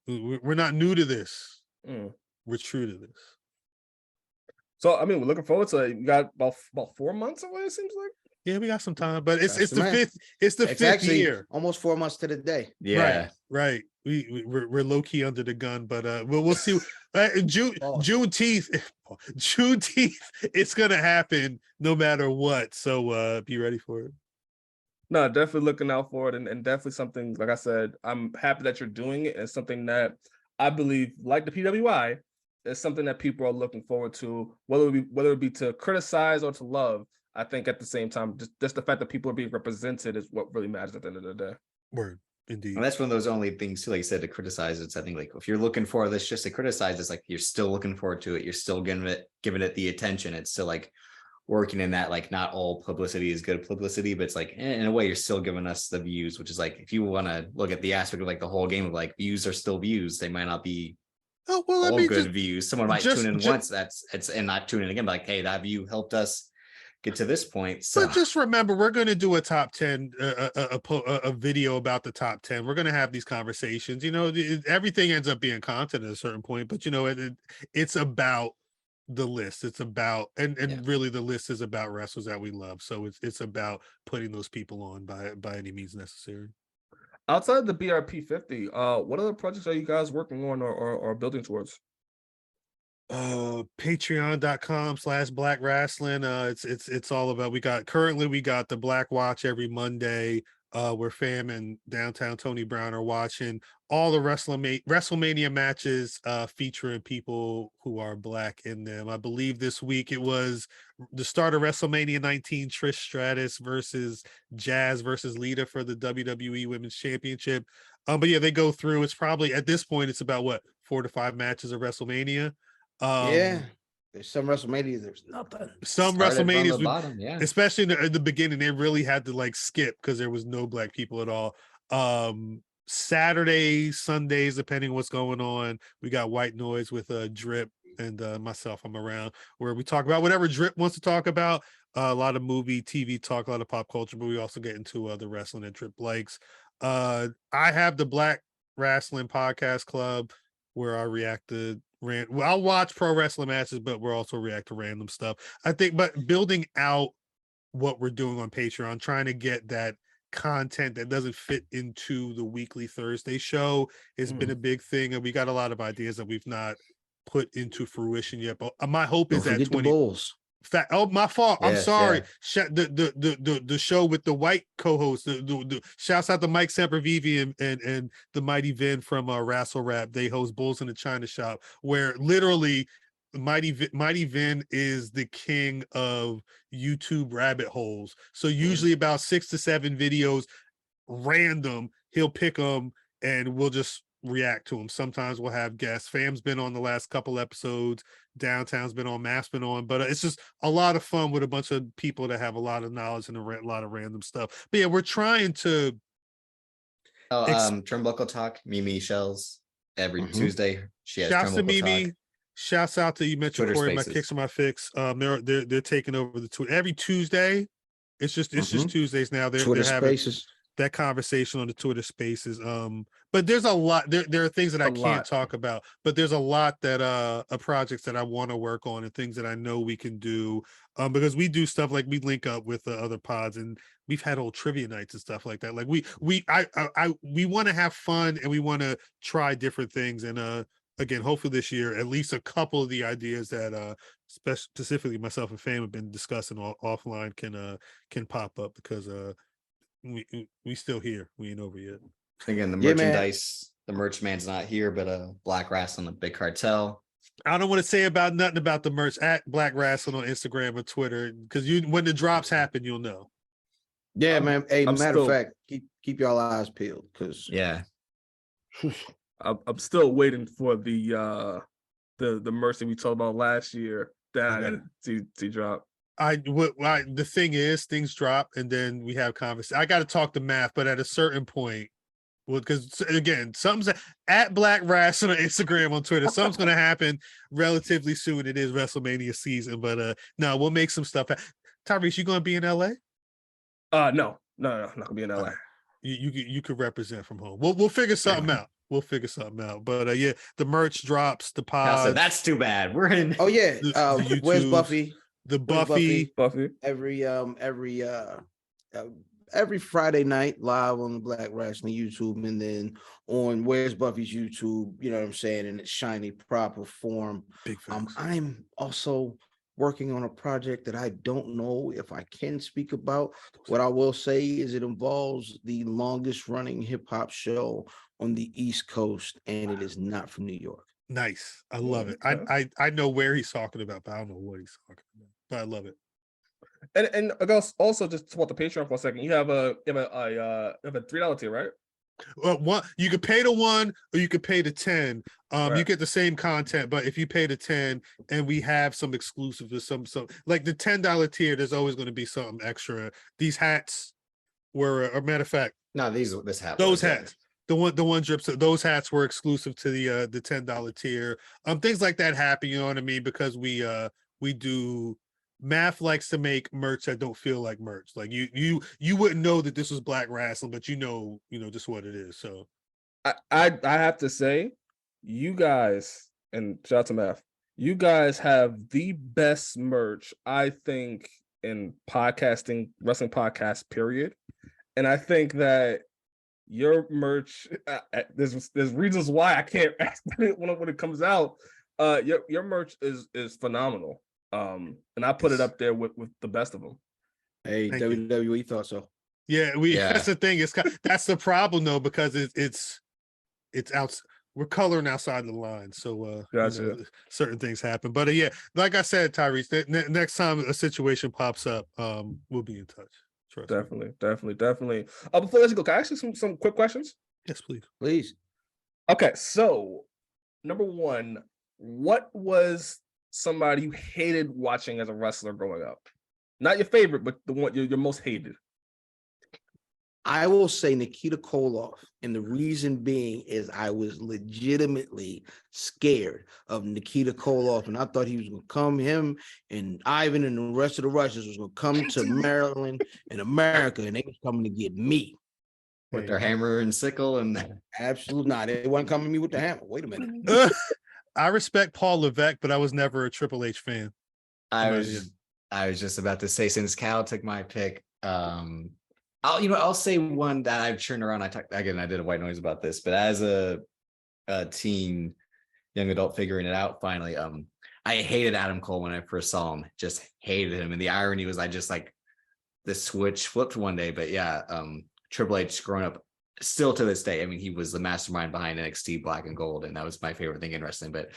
we're not new to this. We're true to this.
So I mean, we're looking forward to it. We got about 4 months away. It seems like.
Yeah, we got some time, but it's
That's
the
man.
fifth. It's the
It's
fifth
actually
year.
almost 4 months to the day.
Yeah.
Right. We're low key under the gun, but we'll see. Juneteenth, it's gonna happen no matter what. So be ready for it.
No, definitely looking out for it, and definitely something, like I said, I'm happy that you're doing it. It's something that I believe, like the PWI, is something that people are looking forward to, whether it be to criticize or to love. I think at the same time, just the fact that people are being represented is what really matters at the end of the day.
Word, indeed.
And that's one of those only things too, like you said, to criticize. It's I think like if you're looking for this just to criticize, it's like you're still looking forward to it. You're still giving it the attention. It's still like working in that, like not all publicity is good publicity, but it's like in a way you're still giving us the views, which is like if you want to look at the aspect of like the whole game of like views are still views, they might not be all good views. Someone might tune in once, and not tune in again, but like, hey, that view helped us get to this point. So
but just remember, we're going to do a top 10, a video about the top 10. We're going to have these conversations. You know, everything ends up being content at a certain point, but you know, it's about the list. It's about and really the list is about wrestlers that we love. So it's about putting those people on by any means necessary.
Outside the BRP 50, what other projects are you guys working on or building towards?
Patreon.com/Black Rasslin. It's all about, we got the Black Watch every Monday, where Fam and Downtown Tony Brown are watching all the WrestleMania matches, featuring people who are Black in them. I believe this week it was the start of WrestleMania 19, Trish Stratus versus Jazz versus Lita for the WWE Women's Championship. But yeah, they go through, it's probably at this point it's about 4 to 5 matches of WrestleMania.
Yeah, there's some WrestleManias, there's nothing.
Some
started from
WrestleManias,
the bottom, yeah.
especially in the beginning, they really had to like skip because there was no Black people at all. Saturdays, Sundays, depending on what's going on, we got White Noise with Drip and myself. I'm around where we talk about whatever Drip wants to talk about. A lot of movie, TV talk, a lot of pop culture, but we also get into the wrestling that Drip likes. I have the Black Rasslin Podcast Club where I react to I'll watch pro wrestling matches, but we'll also react to random stuff. I think, but building out what we're doing on Patreon, trying to get that content that doesn't fit into the weekly Thursday show has been a big thing, and we got a lot of ideas that we've not put into fruition yet. But my hope is that 20
Bulls.
Oh, my fault. I'm sorry.
Yeah.
The show with the white co-host. The shouts out to Mike Sempervive and the Mighty Vin from Rassle Rap. They host Bulls in the China Shop, where literally Mighty Vin is the king of YouTube rabbit holes. So usually about 6 to 7 videos, random. He'll pick them and we'll just react to them. Sometimes we'll have guests. Fam's been on the last couple episodes. Downtown's been on. Matt's been on. But it's just a lot of fun with a bunch of people that have a lot of knowledge and a lot of random stuff. But yeah, we're trying to.
Turnbuckle Talk. Mimi Shells every Tuesday. She has
Shouts to
Turnbuckle
Mimi.
Talk.
Shouts out to you mentioned Corey, my kicks or my fix. They're taking over the Twitter every Tuesday. It's just Tuesdays now. They're having that conversation on the Twitter Spaces. But there's a lot. There are things that I can't talk about, but there's a lot that projects that I want to work on and things that I know we can do. Because we do stuff like we link up with other pods, and we've had old trivia nights and stuff like that. Like we want to have fun and we want to try different things. And again, hopefully this year, at least a couple of the ideas that specifically myself and Fam have been discussing offline can pop up, because we still here. We ain't over yet.
Again, the merchandise, the merch man's not here, but Black Rasslin, the Big Cartel.
I don't want to say nothing about the merch at Black Rasslin on Instagram or Twitter, because when the drops happen, you'll know.
Yeah, man. Hey, matter of fact, keep y'all eyes peeled, because
I'm still waiting for the merch that we talked about last year that I didn't see drop.
The thing is, things drop and then we have conversation. I got to talk to Math, but at a certain point, because again, something's at Black Rasslin on Instagram, on Twitter. Something's going to happen relatively soon. It is WrestleMania season, but no, we'll make some stuff. Tyrese, you going to be in LA?
No, not gonna be in LA.
You could represent from home. We'll figure something out. we'll figure something out. But yeah, the merch drops, the
Khal said,
pod,
that's too bad. We're in.
Oh yeah.
the
Where's
YouTubes,
Buffy?
the
Where's
Buffy.
Buffy.
Every Friday night live on the Black Rasslin YouTube, and then on Where's Buffy's YouTube, you know what I'm saying, in its shiny proper form.
Big facts.
I'm also working on a project that I don't know if I can speak about. What I will say is it involves the longest running hip hop show on the East Coast, and it is not from New York.
Nice. I love it.
Okay.
I know where he's talking about, but I don't know what he's talking about. But I love it.
And I guess also just about the Patreon for a second. You have a $3 tier, right?
Well, one, you could pay the 1 or you could pay the 10. You
Right.
get the same content, but if you pay the 10, and we have some exclusive or some like the $10 tier, there's always going to be something extra. These hats were, a matter of fact,
No, this hat.
those hats. The one drips, those hats were exclusive to the $10 tier. Things like that happen, you know what I mean? Because we do. Math likes to make merch that don't feel like merch. Like you wouldn't know that this was Black Rasslin, but you know just what it is. So
I have to say, you guys, and shout out to Math, you guys have the best merch, I think, in podcasting, wrestling podcast, period. And I think that your merch, there's reasons why I can't ask when it comes out. Your merch is phenomenal. And I put it up there with the best of them.
Hey,
Thank you.
WWE thought so.
yeah,
Yeah.
that's the thing. That's the problem though, because it's out. We're coloring outside the line, so
Gotcha.
certain things happen. But yeah, like I said, Tyrese, next time a situation pops up, we'll be in touch. Trust me.
Definitely. Before I let you go, can I ask you some quick questions?
Yes, please.
Please.
Okay, so number one, what was somebody you hated watching as a wrestler growing up? Not your favorite, but the one your most hated.
I will say Nikita Koloff, and the reason being is I was legitimately scared of Nikita Koloff, and I thought he was going to come, him and Ivan and the rest of the Russians was going to come to Maryland and America, and they was coming to get me.
With their hammer and sickle and
Absolutely not. They wasn't coming to me with the hammer. Wait a minute.
I respect Paul Levesque, but I was never a Triple H fan.
I was just about to say, since Khal took my pick, I'll say one that I've turned around. I did a white noise about this, but as a teen, young adult figuring it out finally, I hated Adam Cole when I first saw him. Just hated him, and the irony was I just like the switch flipped one day. But yeah, Triple H growing up, still to this day, I mean, he was the mastermind behind NXT Black and Gold, and that was my favorite thing in wrestling. But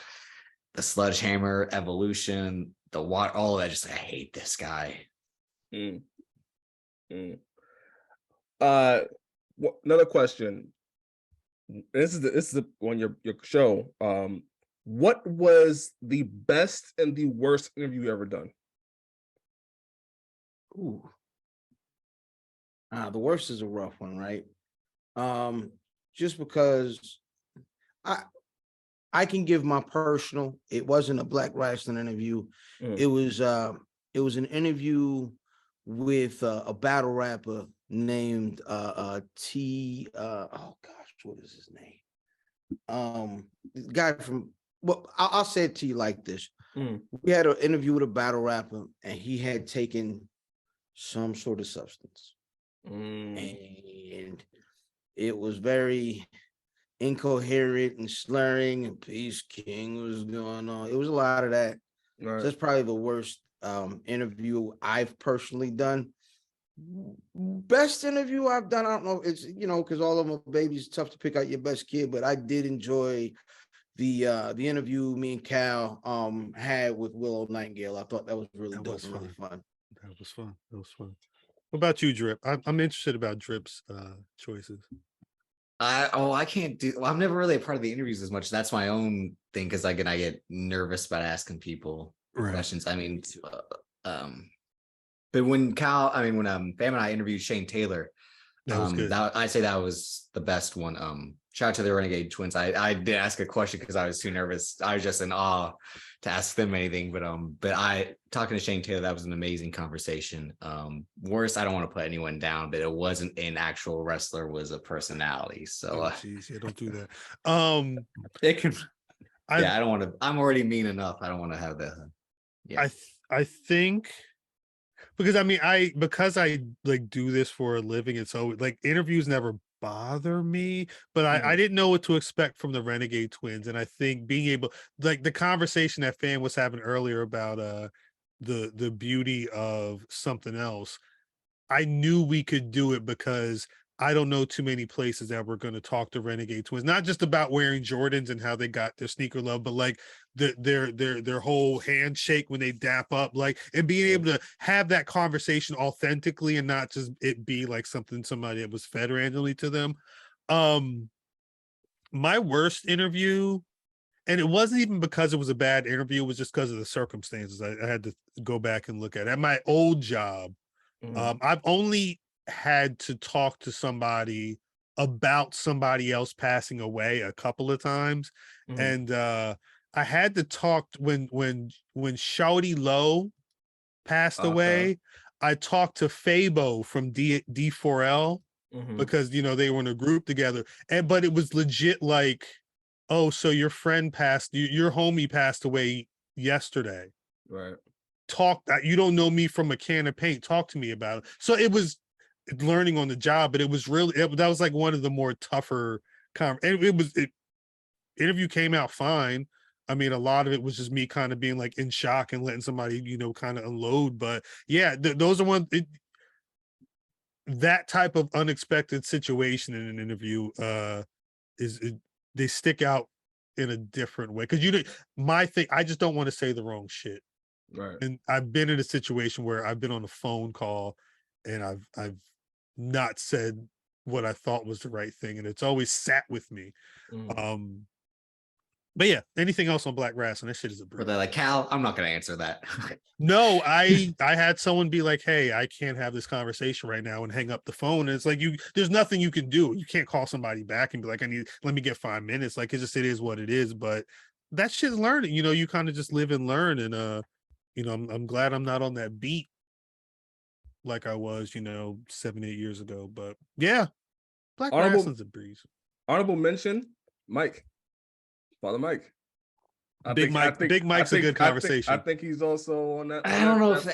the sledgehammer, evolution, the water, all of that, just like, I hate this guy.
Another question. This is on your show. What was the best and the worst interview you ever done?
Ooh. The worst is a rough one, right? Just because I can give my personal. It wasn't a Black Rasslin interview. It was an interview with a battle rapper named T. Oh gosh, what is his name? The guy from. Well, I'll say it to you like this. We had an interview with a battle rapper, and he had taken some sort of substance, and it was very incoherent and slurring, and Peace King was going on. It was a lot of that.
Right.
So that's probably the worst interview I've personally done. Best interview I've done, I don't know. It's because all of them are babies. It's tough to pick out your best kid, but I did enjoy the interview me and Khal had with Willow Nightingale. I thought that was really dope and really fun.
That was fun. What about you, Drip? I'm interested about Drip's choices.
I can't do. Well, I'm never really a part of the interviews as much. That's my own thing because I get nervous about asking people questions. I mean, but when Khal, when Bam and I interviewed Shane Taylor,
That was good.
I'd say that was the best one. Shout out to the Renegade Twins. I did ask a question because I was too nervous. I was just in awe to ask them anything. But I talking to Shane Taylor, that was an amazing conversation. Worst, I don't want to put anyone down, but it wasn't an actual wrestler, was a personality. So
yeah, don't do that.
it can. I don't want to. I'm already mean enough. I don't want to have that. Yeah,
I think. Because I like do this for a living, and so like interviews never bother me, but I didn't know what to expect from the Renegade Twins. And I think being able, like the conversation that Fan was having earlier about the beauty of something else, I knew we could do it because I don't know too many places that we're going to talk to Renegade Twins, not just about wearing Jordans and how they got their sneaker love, but like their whole handshake when they dap up, like, and being able to have that conversation authentically and not just it be like something somebody that was fed randomly to them. My worst interview, and it wasn't even because it was a bad interview, it was just because of the circumstances. I had to go back and look at it. At my old job, I've only had to talk to somebody about somebody else passing away a couple of times, and I had to talk when Shawty Lowe passed away. I talked to Fabo from D4L because they were in a group together, but it was legit like, oh, so your friend passed, your homie passed away yesterday,
right?
You don't know me from a can of paint, talk to me about it. So it was learning on the job, but it was really that was like one of the more tougher interview came out fine. I mean, a lot of it was just me kind of being like in shock and letting somebody kind of unload, but yeah, those are that type of unexpected situation in an interview they stick out in a different way, because my thing, I just don't want to say the wrong shit,
right?
And I've been in a situation where I've been on a phone call and I've not said what I thought was the right thing, and it's always sat with me. But yeah, anything else on Black Rasslin? That shit is a breeze.
But they're like, Khal, I'm not gonna answer that.
No, I had someone be like, hey, I can't have this conversation right now, and hang up the phone. And it's like, there's nothing you can do. You can't call somebody back and be like, let me get 5 minutes. Like, it is what it is. But that shit's learning, you kind of just live and learn. And I'm glad I'm not on that beat like I was, 7-8 years ago. But yeah, Black Rasslin's a breeze.
Honorable mention, Mike. Father Mike.
Big Mike's a good conversation.
I think he's also on that.
I don't know if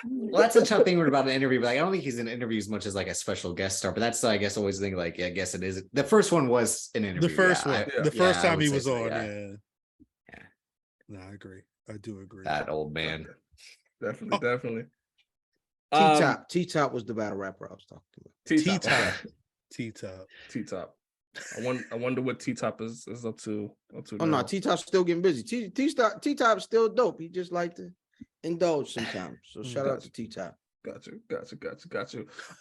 well, that's a tough thing about an interview. But like, I don't think he's in an interview as much as like a special guest star. But that's, I guess, always the thing. Like, I guess it is. The first one was an interview.
The first one, the first time he was
so,
on. Yeah. No, I agree. I do agree.
That old man.
Definitely.
T-Top was the battle rapper I was talking
about.
T-Top.
I wonder what T-Top is up to.
Oh no, T-Top's still getting busy. T-Top's still dope. He just like to indulge sometimes. So shout out to T-Top.
Got you.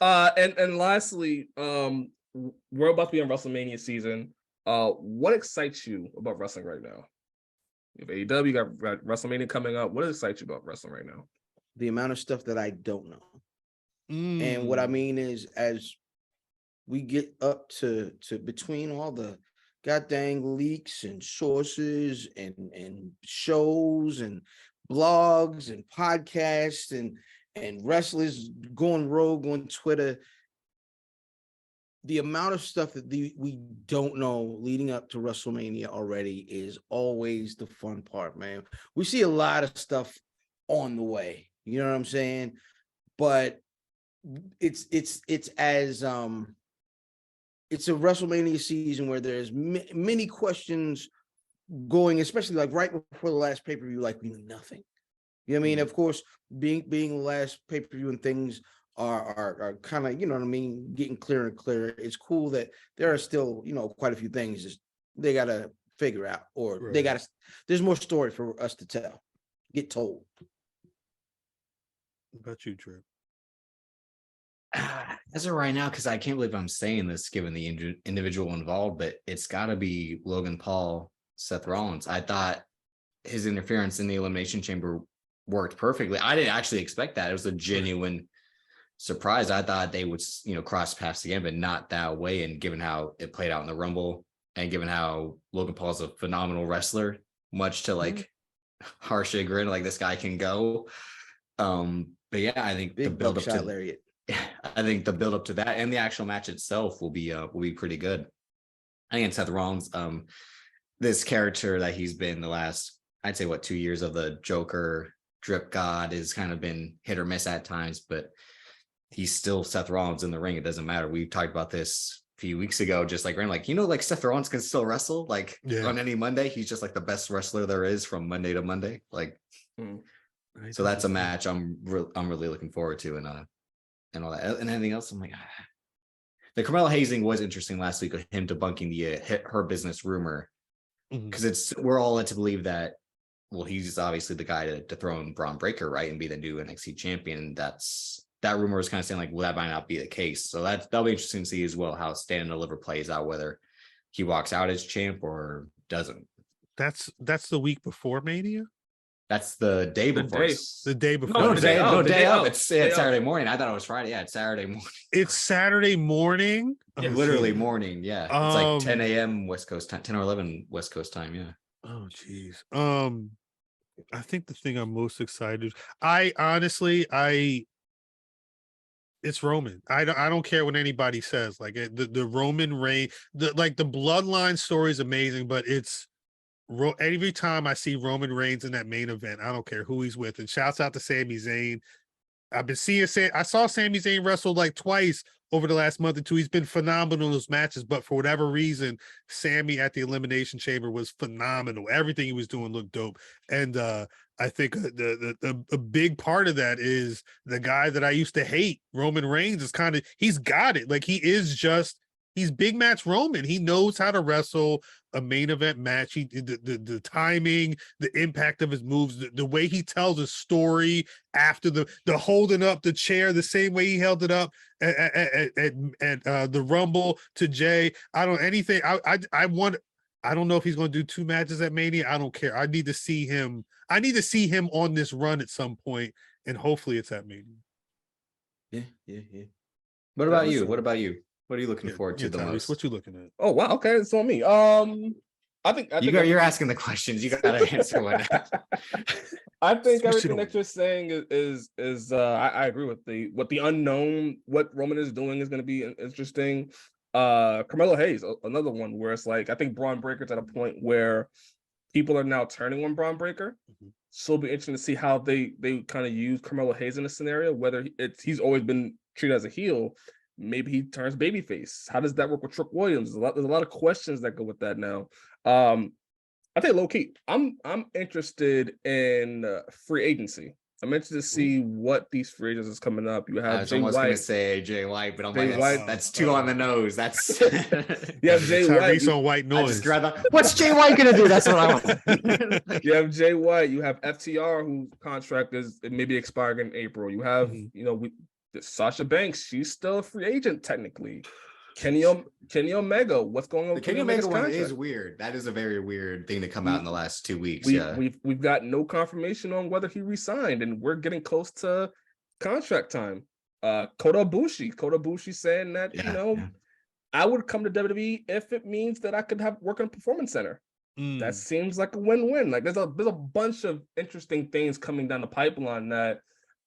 And lastly, we're about to be in WrestleMania season. What excites you about wrestling right now? You have AEW, you got WrestleMania coming up. What excites you about wrestling right now?
The amount of stuff that I don't know. And what I mean is, as we get up to between all the goddamn leaks and sources and shows and blogs and podcasts and wrestlers going rogue on Twitter, the amount of stuff that we don't know leading up to WrestleMania already is always the fun part, man. We see a lot of stuff on the way, you know what I'm saying? But it's a WrestleMania season where there's many questions going, especially like right before the last pay-per-view, like we knew nothing. You know what I mean? Of course, being the last pay-per-view and things are kind of, you know what I mean, getting clearer and clearer. It's cool that there are still, quite a few things they got to figure out, or there's more story for us to tell, get told.
What about you, Trip?
As of right now, because I can't believe I'm saying this given the individual involved, but it's got to be Logan Paul, Seth Rollins. I thought his interference in the Elimination Chamber worked perfectly. I didn't actually expect that. It was a genuine surprised. I thought they would, cross paths again, but not that way. And given how it played out in the Rumble, and given how Logan Paul's a phenomenal wrestler, much to like our chagrin, like this guy can go. But yeah, I think the build up to
Lariat.
I think the build up to that and the actual match itself will be pretty good. I think Seth Rollins, this character that he's been the last, I'd say 2 years of the Joker drip god has kind of been hit or miss at times, but he's still Seth Rollins in the ring. It doesn't matter. We talked about this a few weeks ago, just like Seth Rollins can still wrestle on any Monday. He's just like the best wrestler there is from Monday to Monday. So that's a match I'm really looking forward to, and all that. And anything else, I'm like, the Carmelo Hazing was interesting last week with him debunking the her business rumor, because we're all led to believe that, well, he's obviously the guy to throw in Braun Breaker, right, and be the new NXT champion. And that rumor is kind of saying like, well, that might not be the case. So that'll be interesting to see as well how Stand and Deliver plays out, whether he walks out as champ or doesn't.
That's the week before Mania.
That's the day before.
The day before.
No, day up. It's Saturday morning. I thought it was Friday. Yeah, it's Saturday morning.
It's Saturday morning.
Yeah, literally morning. Yeah, it's like 10 a.m. West Coast time, 10 or 11 West Coast time. Yeah.
Oh, geez. I think the thing I'm most excited. It's Roman. I don't care what anybody says. Like the Roman Reigns, the bloodline story is amazing, but it's every time I see Roman Reigns in that main event, I don't care who he's with. And shouts out to Sami Zayn. I've been seeing I saw Sami Zayn wrestle like twice over the last month or two. He's been phenomenal in those matches, but for whatever reason, Sammy at the Elimination Chamber was phenomenal. Everything he was doing looked dope. And I think a big part of that is the guy that I used to hate, Roman Reigns, is he's got it. Like he's big match Roman. He knows how to wrestle a main event match. The timing, the impact of his moves, the way he tells a story after the holding up the chair the same way he held it up at the Rumble to Jay. I don't know if he's going to do 2 matches at Mania. I don't care. I need to see him on this run at some point, and hopefully it's at Mania.
Yeah. What about you? What are you looking forward to the most?
What you looking at?
Oh wow, okay, it's on me. I think
you're asking the questions. You got to answer one.
I think everything that you're saying is I agree with the unknown. What Roman is doing is going to be interesting. Carmelo Hayes, another one where it's like I think Braun Breaker's at a point where people are now turning on Braun Breaker. So it'll be interesting to see how they kind of use Carmelo Hayes in a scenario. Whether he's always been treated as a heel. Maybe he turns babyface. How does that work with Trick Williams? There's a lot of questions that go with that now. I think low key, I'm interested in free agency. I'm interested to see what these free agents is coming up. You have
I was
Jay
almost
White.
Going to say Jay White, but I'm like, that's too on the nose. That's
you have Jay White.
Tyrese on White noise.
What's Jay White going to do? That's what I want.
You have Jay White. You have FTR, whose contract is maybe expiring in April. You have Sasha Banks. She's still a free agent technically. Kenny Omega. What's going on?
The Kenny Omega one is weird. That is a very weird thing to come out in the last 2 weeks.
We've got no confirmation on whether he resigned, and we're getting close to contract time. Kota Ibushi saying that I would come to WWE if it means that I could work in a performance center. That seems like a win-win. Like there's a bunch of interesting things coming down the pipeline that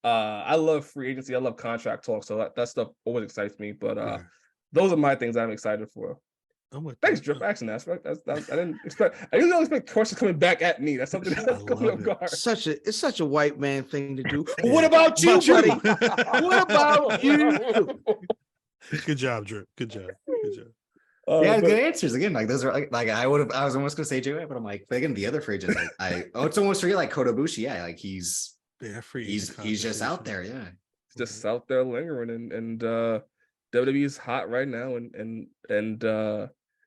I love free agency. I love contract talk. So that stuff always excites me. But those are my things I'm excited for. Thanks, Drip. Action. That's right. I didn't expect. I usually don't expect questions coming back at me. That's something that's coming off guard.
It's such a white man thing to do.
What about you, buddy? What about you?
Good job, Drip. Good job.
Good answers again. Like those are like I was almost gonna say Jay White, but I'm like, but again, the other free agents, it's almost forget like Kota Ibushi. Yeah, like he's just out there. Yeah,
he's just out there lingering, and WWE is hot right now, and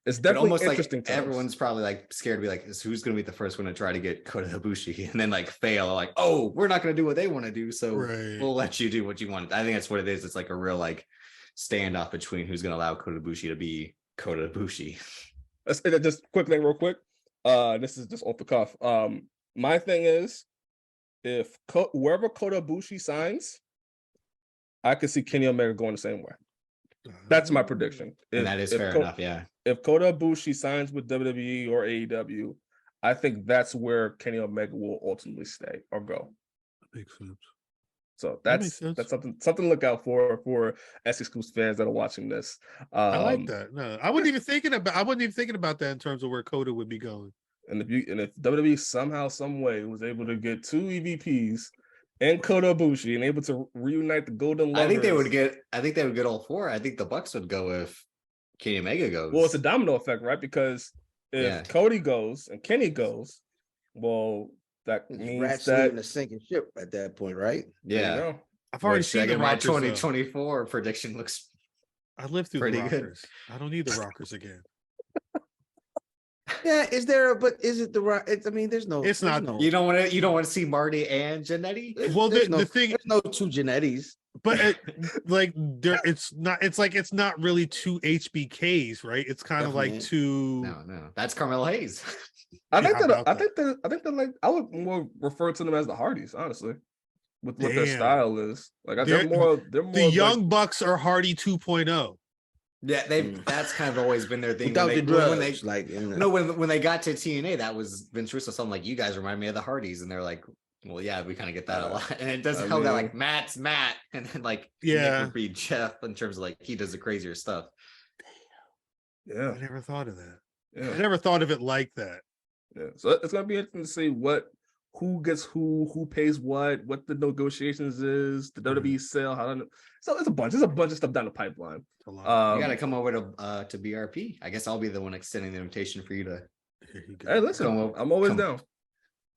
it's definitely almost interesting.
Like everyone's probably like scared to be like, who's going to be the first one to try to get Kota Ibushi, and then like fail. Like, oh, we're not going to do what they want to do, so we'll let you do what you want. I think that's what it is. It's like a real like standoff between who's going to allow Kota Ibushi to be Kota Ibushi.
Let's just quick thing, real quick. This is just off the cuff. My thing is, if whoever Kota Ibushi signs, I could see Kenny Omega going the same way. That's my prediction.
And that is fair enough. Yeah.
If Kota Ibushi signs with WWE or AEW, I think that's where Kenny Omega will ultimately stay or go.
Makes sense.
So
That
that's
makes sense.
something to look out for SEScoops fans that are watching this.
I like that. No, I wasn't even thinking about that in terms of where Kota would be going.
And if WWE somehow, some way was able to get 2 EVPs and Kota Ibushi and able to reunite the Golden Lovers,
I think they would get all 4. I think the Bucks would go if Kenny Omega goes.
Well, it's a domino effect, right? Because if Cody goes and Kenny goes, well, that means that
in a sinking ship at that point, right?
Yeah.
I've already seen the
my
Rockers,
2024 prediction looks.
I lived through
pretty
the
good.
Rockers. I don't need the Rockers again.
Yeah, is it the right? I mean, there's no.
It's not.
No,
You don't want to see Marty and Jannetty?
Well,
there's
the thing,
there's no 2 Jannetties.
but it's not really 2 HBKs, right? It's kind of like 2.
No, that's Carmelo Hayes.
I think I would more refer to them as the Hardys, honestly, with what their style is. Like they're more
the Young Bucks are Hardy 2.0.
Yeah, that's kind of always been their thing.
Without the drugs,
when they got to TNA, that was Vince Russo. Something like, you guys remind me of the Hardys, and they're like, well, yeah, we kind of get that a lot, and it doesn't help that like Matt's Matt, and then like Nick would be Jeff in terms of like he does the crazier stuff.
Yeah,
I never thought of that.
Yeah.
I never thought of it like that.
Yeah, so it's gonna be interesting to see who gets who pays what the negotiations is, the WWE sale. So it's a bunch of stuff down the pipeline.
You got to come over to BRP. I guess I'll be the one extending the invitation for you to.
Hey, listen, I'm always down.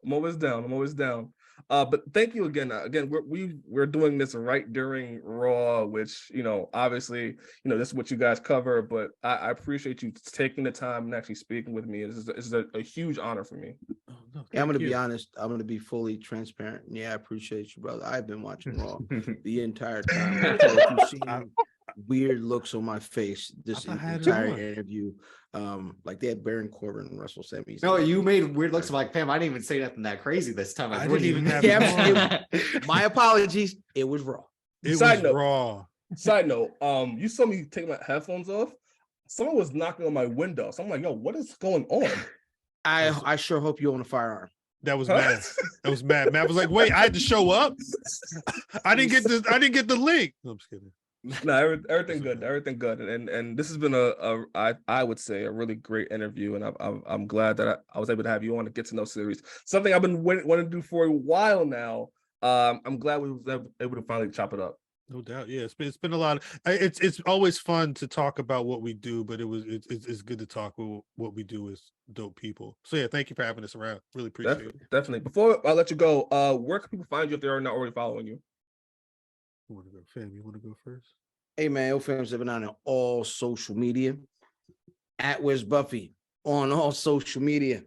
I'm always down. But thank you again. Again, we're doing this right during Raw, which obviously this is what you guys cover. But I appreciate you taking the time and actually speaking with me. This is a huge honor for me.
Yeah, I'm going to be honest. I'm going to be fully transparent. Yeah, I appreciate you, brother. I've been watching Raw the entire time. You've seen weird looks on my face this entire interview. Like they had Baron Corbin and Russell Semis.
No, you made weird looks. I'm like, Pam, I didn't even say nothing that crazy this time.
I didn't even have
my apologies. It was Raw.
Side note, you saw me take my headphones off. Someone was knocking on my window. So I'm like, yo, what is going on?
I sure hope you own a firearm.
That was mad. That was mad. Matt was like, wait, I had to show up. I didn't get the link. No, I'm just kidding.
No, everything good, and this has been I would say a really great interview, and I'm glad that I was able to have you on a get to know series, something I've been wanting to do for a while now. I'm glad we was able to finally chop it up.
No doubt, yeah. It's been a lot. It's always fun to talk about what we do, but it's good to talk about what we do as dope people. So yeah, thank you for having us around. Really appreciate it.
Definitely. Before I let you go, where can people find you if they are not already following you?
You want to go, fam? You want to go first?
Hey man, Fam's living on all social media. At Where's Buffy on all social media.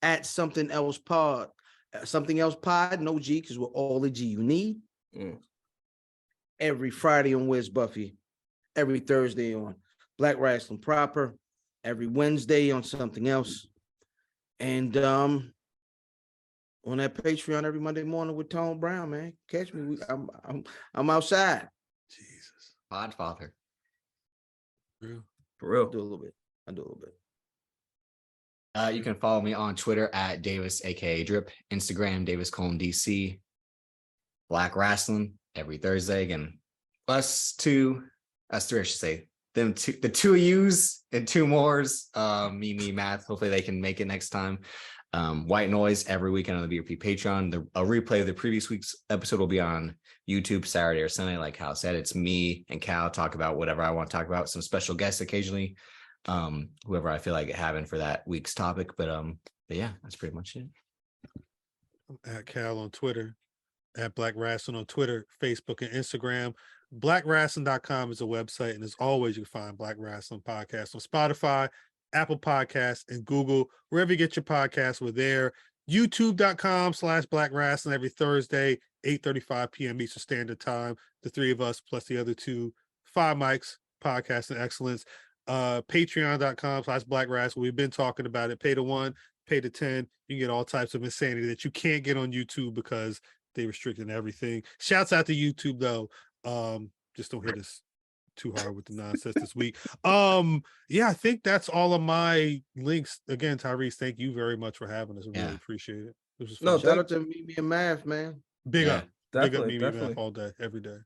At Something Else Pod. Something Else Pod, no G, because we're all the G you need. Every Friday on Where's Buffy. Every Thursday on Black Rasslin Proper. Every Wednesday on Something Else. And on that Patreon every Monday morning with Tone Brown, man. Catch me. I'm outside.
Jesus.
Podfather.
For real.
I do a little bit.
You can follow me on Twitter at Davis, aka Drip, Instagram, Davis DC, Black Rasslin every Thursday. Again, us three, I should say. The two of yous and 2 mores. Me, Math. Hopefully they can make it next time. White Noise every weekend on the BRP Patreon. A replay of the previous week's episode will be on YouTube Saturday or Sunday. Like Khal said, it's me and Khal talk about whatever I want to talk about. Some special guests occasionally, whoever I feel like having for that week's topic. But yeah, that's pretty much it.
I'm at Khal on Twitter, at Black Rasslin on Twitter, Facebook, and Instagram. BlackRasslin.com is a website, and as always, you can find Black Rasslin Podcast on Spotify, Apple Podcasts, and Google. Wherever you get your podcasts, we're there. YouTube.com/Black Rasslin every Thursday, 8:35 p.m. Eastern Standard Time. The 3 of us plus the other 2, 5 mics, podcasting excellence. Patreon.com/Black Rasslin. We've been talking about it. Pay to 1, pay to 10. You can get all types of insanity that you can't get on YouTube because they restricted everything. Shouts out to YouTube though. Just don't hit us too hard with the nonsense this week. Yeah, I think that's all of my links. Again, Tyrese, thank you very much for having us. I really appreciate it. This was fun.
No,
Shout out to Meet Me in Math, man.
Big up. Big up
Definitely,
me Math all day, every day.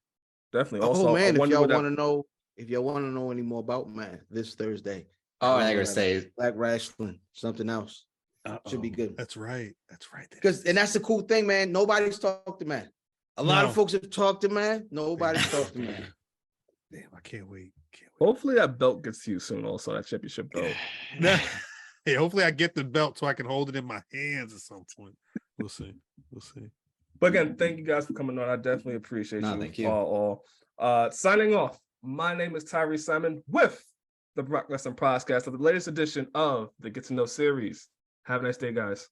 definitely. Also,
Oh man,
I
if y'all
wonder
want to know, any more about math this Thursday.
Oh, I gotta say,
Black Rasslin, something else. Should be good.
That's right. That's right.
Because that's the cool thing, man. Nobody's talked to man. A lot of folks have talked to man. Nobody's talked to man.
Damn, I can't wait.
hopefully that belt gets to you soon. Also, that championship belt.
Hey, hopefully I get the belt so I can hold it in my hands at some point. We'll see.
But again, thank you guys for coming on. I definitely appreciate you.
Thank you.
All. Signing off. My name is Tyrese Simon with the Black Rasslin Podcast of the latest edition of the Get to Know series. Have a nice day, guys.